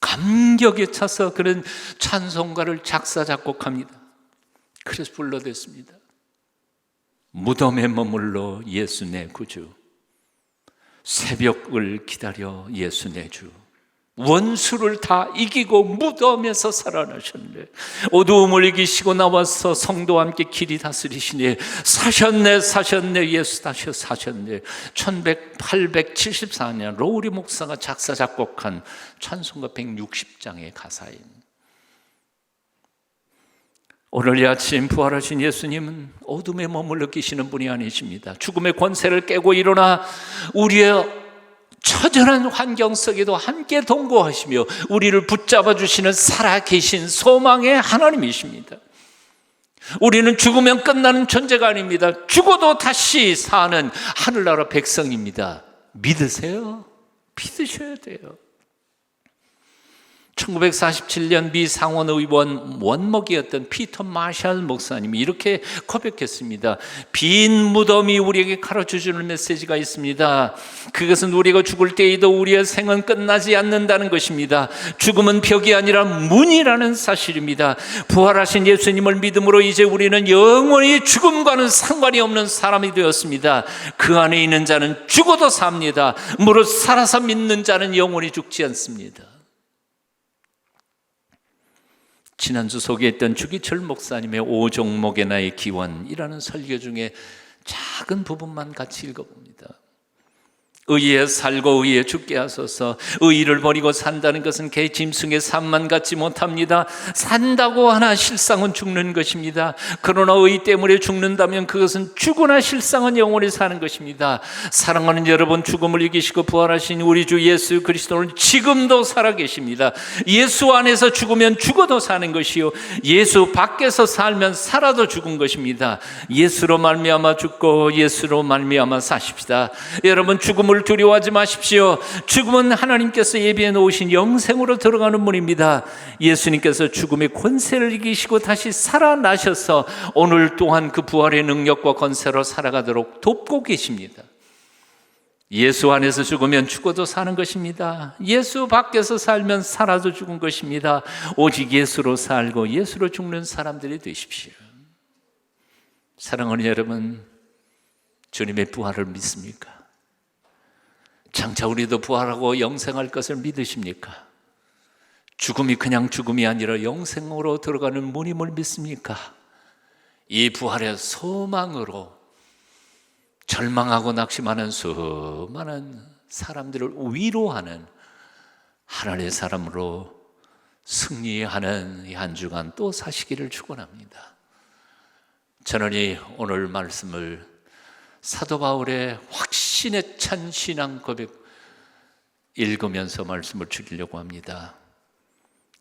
감격에 차서 그런 찬송가를 작사 작곡합니다. 그래서 불러댔습니다. 무덤에 머물러 예수 내 구주, 새벽을 기다려 예수 내 주, 원수를 다 이기고 무덤에서 살아나셨네. 어두움을 이기시고 나와서 성도와 함께 길이 다스리시네. 사셨네 사셨네 예수 다시 사셨네. 1874년 로우리 목사가 작사 작곡한 찬송가 160장의 가사입니다. 오늘 이 아침 부활하신 예수님은 어둠에 머물러 계시는 분이 아니십니다. 죽음의 권세를 깨고 일어나 우리의 처절한 환경 속에도 함께 동거하시며 우리를 붙잡아 주시는 살아계신 소망의 하나님이십니다. 우리는 죽으면 끝나는 존재가 아닙니다. 죽어도 다시 사는 하늘나라 백성입니다. 믿으세요? 믿으셔야 돼요. 1947년 미 상원의원 원목이었던 피터 마샬 목사님이 이렇게 고백했습니다. 빈 무덤이 우리에게 가르쳐주는 메시지가 있습니다. 그것은 우리가 죽을 때에도 우리의 생은 끝나지 않는다는 것입니다. 죽음은 벽이 아니라 문이라는 사실입니다. 부활하신 예수님을 믿음으로 이제 우리는 영원히 죽음과는 상관이 없는 사람이 되었습니다. 그 안에 있는 자는 죽어도 삽니다. 무릇 살아서 믿는 자는 영원히 죽지 않습니다. 지난주 소개했던 주기철 목사님의 오종목의 나의 기원이라는 설교 중에 작은 부분만 같이 읽어봅니다. 의에 살고 의에 죽게 하소서. 의를 버리고 산다는 것은 개 짐승의 삶만 갖지 못합니다. 산다고 하나 실상은 죽는 것입니다. 그러나 의 때문에 죽는다면 그것은 죽으나 실상은 영원히 사는 것입니다. 사랑하는 여러분, 죽음을 이기시고 부활하신 우리 주 예수 그리스도는 지금도 살아계십니다. 예수 안에서 죽으면 죽어도 사는 것이요 예수 밖에서 살면 살아도 죽은 것입니다. 예수로 말미암아 죽고 예수로 말미암아 사십시다. 여러분, 죽음을 두려워하지 마십시오. 죽음은 하나님께서 예비해 놓으신 영생으로 들어가는 문입니다. 예수님께서 죽음의 권세를 이기시고 다시 살아나셔서 오늘 또한 그 부활의 능력과 권세로 살아가도록 돕고 계십니다. 예수 안에서 죽으면 죽어도 사는 것입니다. 예수 밖에서 살면 살아도 죽은 것입니다. 오직 예수로 살고 예수로 죽는 사람들이 되십시오. 사랑하는 여러분, 주님의 부활을 믿습니까? 장차 우리도 부활하고 영생할 것을 믿으십니까? 죽음이 그냥 죽음이 아니라 영생으로 들어가는 문임을 믿습니까? 이 부활의 소망으로 절망하고 낙심하는 수많은 사람들을 위로하는 하나님의 사람으로 승리하는 이 한 주간 또 사시기를 축원합니다. 저는 이 오늘 말씀을 사도 바울의 확신에 찬 신앙 고백 읽으면서 말씀을 드리려고 합니다.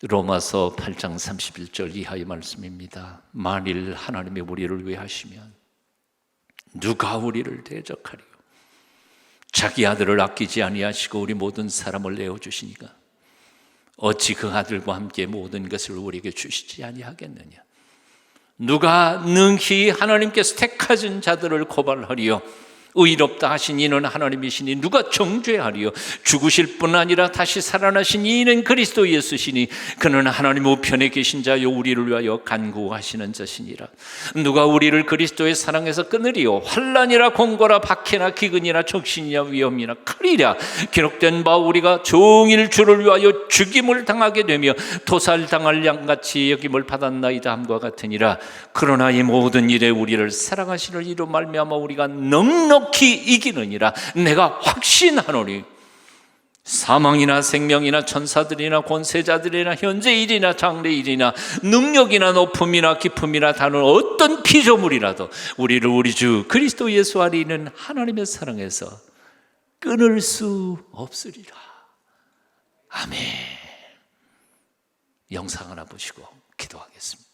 로마서 8장 31절 이하의 말씀입니다. 만일 하나님이 우리를 위하시면 누가 우리를 대적하리요? 자기 아들을 아끼지 아니하시고 우리 모든 사람을 내어주시니까 어찌 그 아들과 함께 모든 것을 우리에게 주시지 아니하겠느냐. 누가 능히 하나님께서 택하신 자들을 고발하리요? 의롭다 하신 이는 하나님이시니 누가 정죄하리요? 죽으실 뿐 아니라 다시 살아나신 이는 그리스도 예수시니 그는 하나님 우편에 계신 자요 우리를 위하여 간구하시는 자시니라. 누가 우리를 그리스도의 사랑에서 끊으리요? 환난이라 공고라 박해나 기근이나 적신이나 위험이나 칼이라. 기록된 바 우리가 종일 주를 위하여 죽임을 당하게 되며 토살당할 양같이 여김을 받았나이다 함과 같으니라. 그러나 이 모든 일에 우리를 사랑하시는 이로 말미암아 우리가 넉넉히 이기느니라. 내가 확신하노니 사망이나 생명이나 천사들이나 권세자들이나 현재 일이나 장래 일이나 능력이나 높음이나 깊음이나 다른 어떤 피조물이라도 우리를 우리 주 그리스도 예수 안에 있는 하나님의 사랑에서 끊을 수 없으리라. 아멘. 영상 하나 보시고 기도하겠습니다.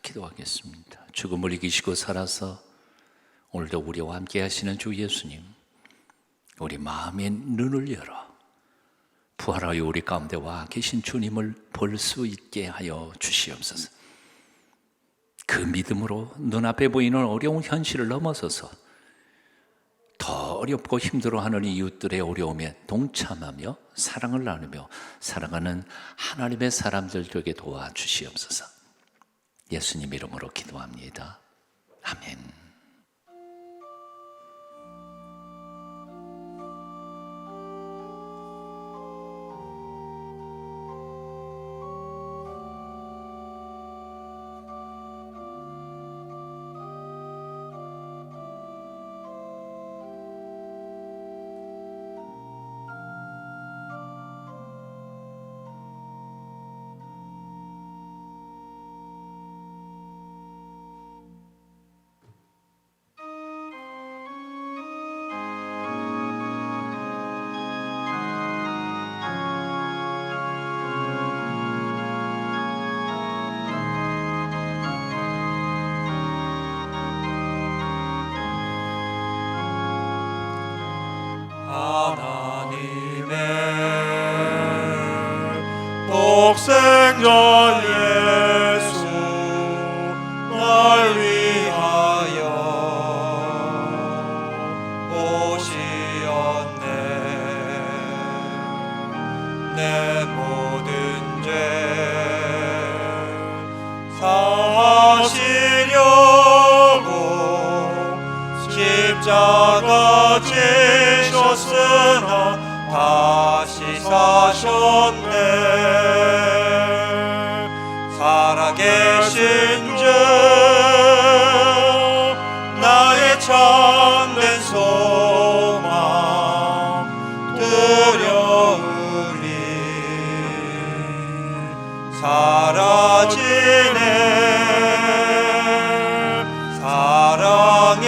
기도하겠습니다. 죽음을 이기시고 살아서 오늘도 우리와 함께 하시는 주 예수님, 우리 마음의 눈을 열어 부활하여 우리 가운데 와 계신 주님을 볼 수 있게 하여 주시옵소서. 그 믿음으로 눈앞에 보이는 어려운 현실을 넘어서서 더 어렵고 힘들어하는 이웃들의 어려움에 동참하며 사랑을 나누며 살아가는 하나님의 사람들 되게 도와주시옵소서. 예수님 이름으로 기도합니다. 아멘. 독생자 예수 날 위하여 오시었네. 내 모든 죄 사하시려고 십자가 지셨으나 다시 사셨네. 살아계신 주 나의 참된 소망 두려우니 사라지네. 사랑의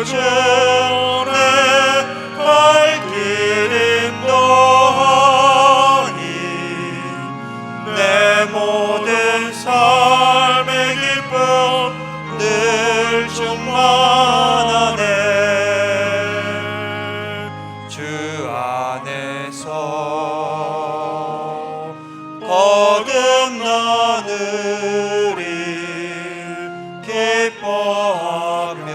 주 내 갈 길 인도하니 내 모든 삶의 기쁨 늘 충만하네. 주 안에서 거듭나느리 기뻐하며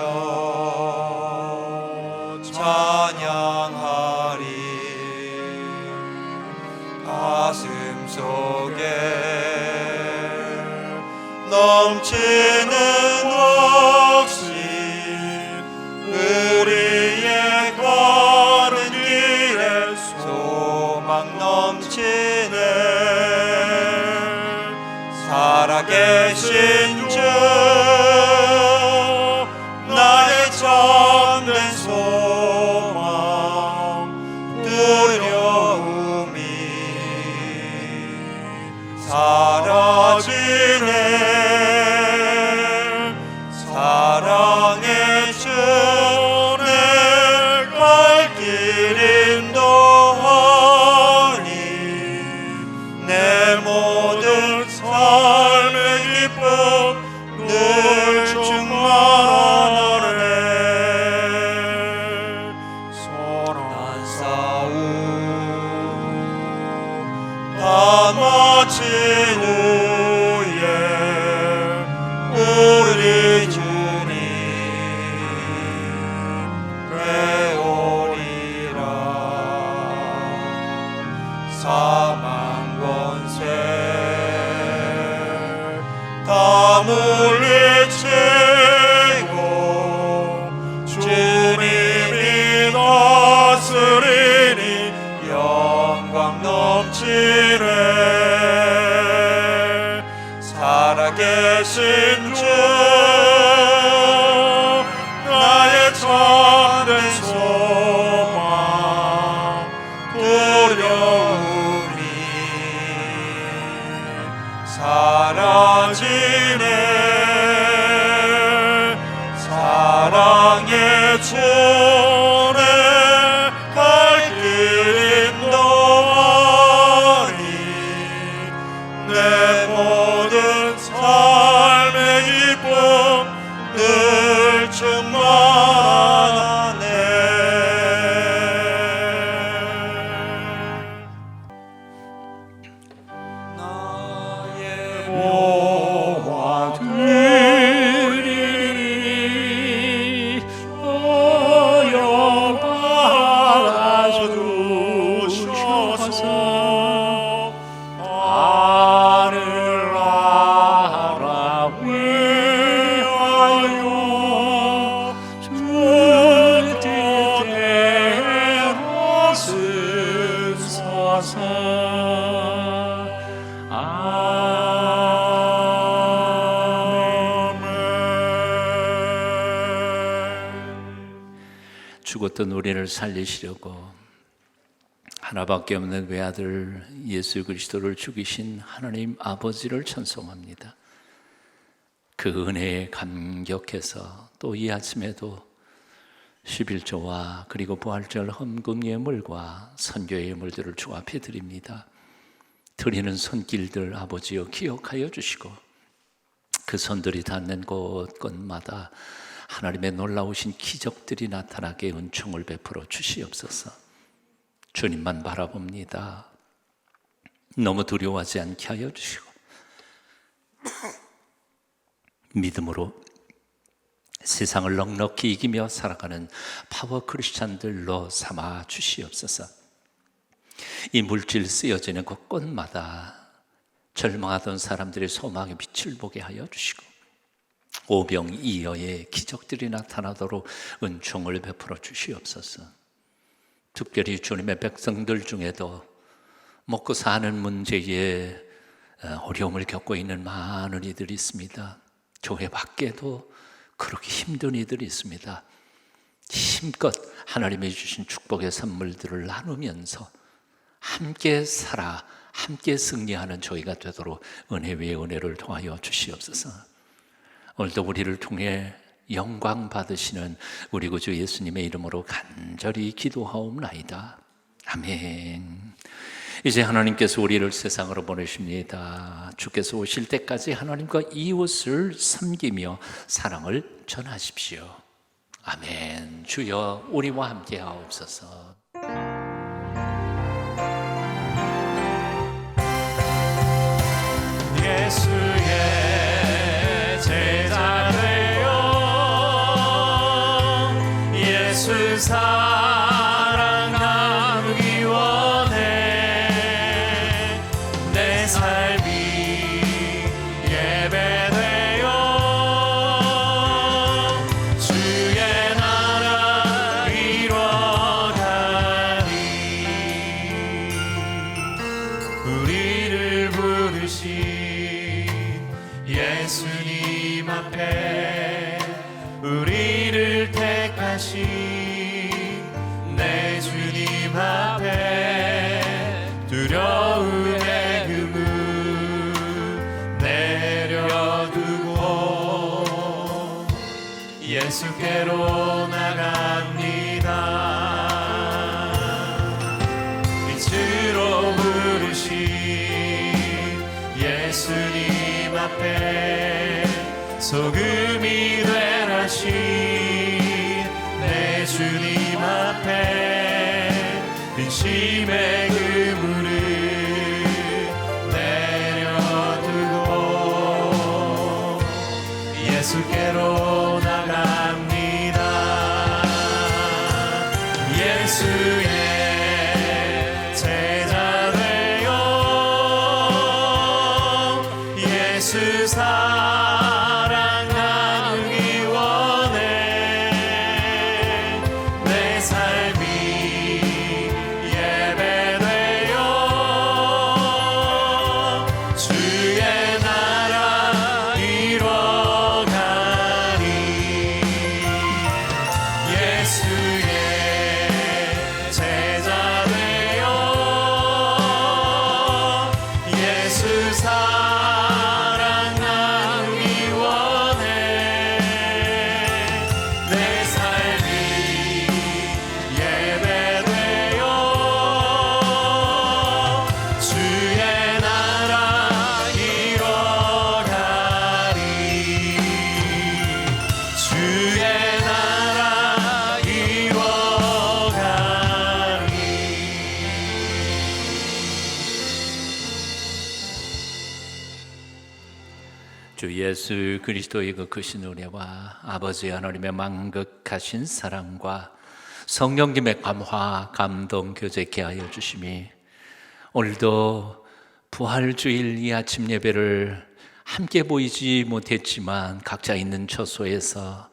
찬양하리. 가슴 속에 넘치는 확신 우리의 가는 길에 소망 넘치네. 살아계신 주 나의 참된 소망 두려움이 사라지네. 사랑의 주 내 갈 길 인도하니 내 모든 삶의 기쁨 늘 충만하네. 선한 싸움 다 마친 후에 우리 주님 되오리라. 사망 권세 다 물리치고 주님이 다스리니 영광 넘치네. 살아계신 주 나의 참된 소망 두려움이 사라지네. 사랑의 주 내 갈 길 인도하니 내 모든 삶의 기쁨 늘 충만하네. 나의 모아 드리니 어여 받아주셔서 하늘 나라 위하여 주 뜻대로 쓰소서. 죽었던 우리를 살리시려고 하나밖에 없는 외아들 예수 그리스도를 죽이신 하나님 아버지를 찬송합니다. 그 은혜에 감격해서 또 이 아침에도 11조와 그리고 부활절 헌금 예물과 선교 예물들을 주 앞에 드립니다. 드리는 손길들 아버지여 기억하여 주시고 그 손들이 닿는 곳곳마다 하나님의 놀라우신 기적들이 나타나게 은총을 베풀어 주시옵소서. 주님만 바라봅니다. 너무 두려워하지 않게 하여 주시고 믿음으로 세상을 넉넉히 이기며 살아가는 파워 크리스찬들로 삼아 주시옵소서. 이 물질 쓰여지는 곳곳마다 절망하던 사람들의 소망의 빛을 보게 하여 주시고 오병이어의 기적들이 나타나도록 은총을 베풀어 주시옵소서. 특별히 주님의 백성들 중에도 먹고 사는 문제에 어려움을 겪고 있는 많은 이들이 있습니다. 교회 밖에도 그렇게 힘든 이들이 있습니다. 힘껏 하나님이 주신 축복의 선물들을 나누면서 함께 살아 함께 승리하는 저희가 되도록 은혜 위에 은혜를 통하여 주시옵소서. 오늘도 우리를 통해 영광 받으시는 우리 구주 예수님의 이름으로 간절히 기도하옵나이다. 아멘. 이제 하나님께서 우리를 세상으로 보내십니다. 주께서 오실 때까지 하나님과 이웃을 섬기며 사랑을 전하십시오. 아멘. 주여 우리와 함께 하옵소서. 예수의 제자 되어 예수 사랑 나누기 원해. 내 삶이 예배되어 주의 나라 이뤄가리. 우리를 부르신 예수님 앞에 우리를 택하신 내 주님 앞에 두려움의 금을 내려두고 예수께로 나갑니다. 빛으로 부르신 예수님 앞에 소금이 되라신 내 주님 앞에 근심의 그물을 내려두고 예수께로 나갑니다. 예수의 제자 되어 예수 사랑 나누기 원해. 내 삶이 예배되어 주의 나라 이뤄가리. 예수의 제자 되어 예수 사랑 나누기 원해. 내 삶이 예배되어 주의 나라 이뤄가리. 주의 나라 이뤄가리. 주 예수 그리스도의 그 크신 은혜와 아버지 하나님의 만극하신 사랑과 성령님의 감화 감동 교제케 하여 주심이 오늘도 부활주일 이 아침 예배를 함께 보이지 못했지만 각자 있는 처소에서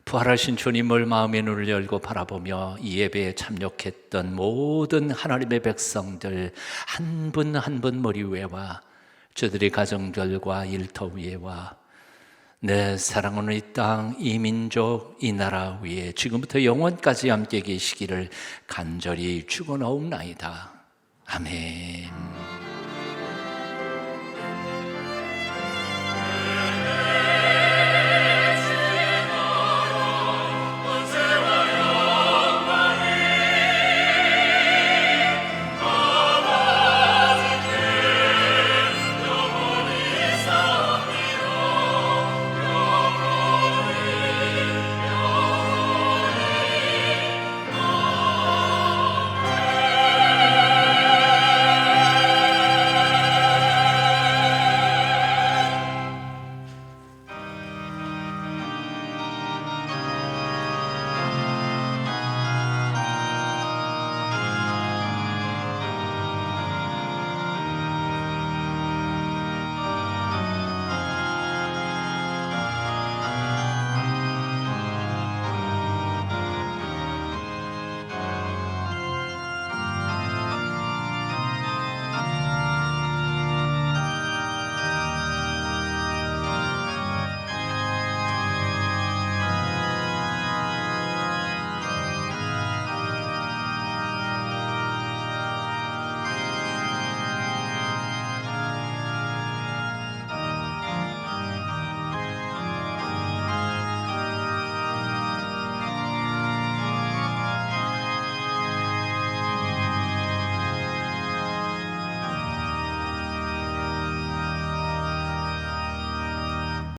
부활하신 주님을 마음의 눈을 열고 바라보며 이 예배에 참여했던 모든 하나님의 백성들 한 분 한 분 머리 위에와 저들의 가정들과 일터 위에와 내 사랑하는 이 땅, 이 민족, 이 나라 위에 지금부터 영원까지 함께 계시기를 간절히 축원하옵나이다. 아멘.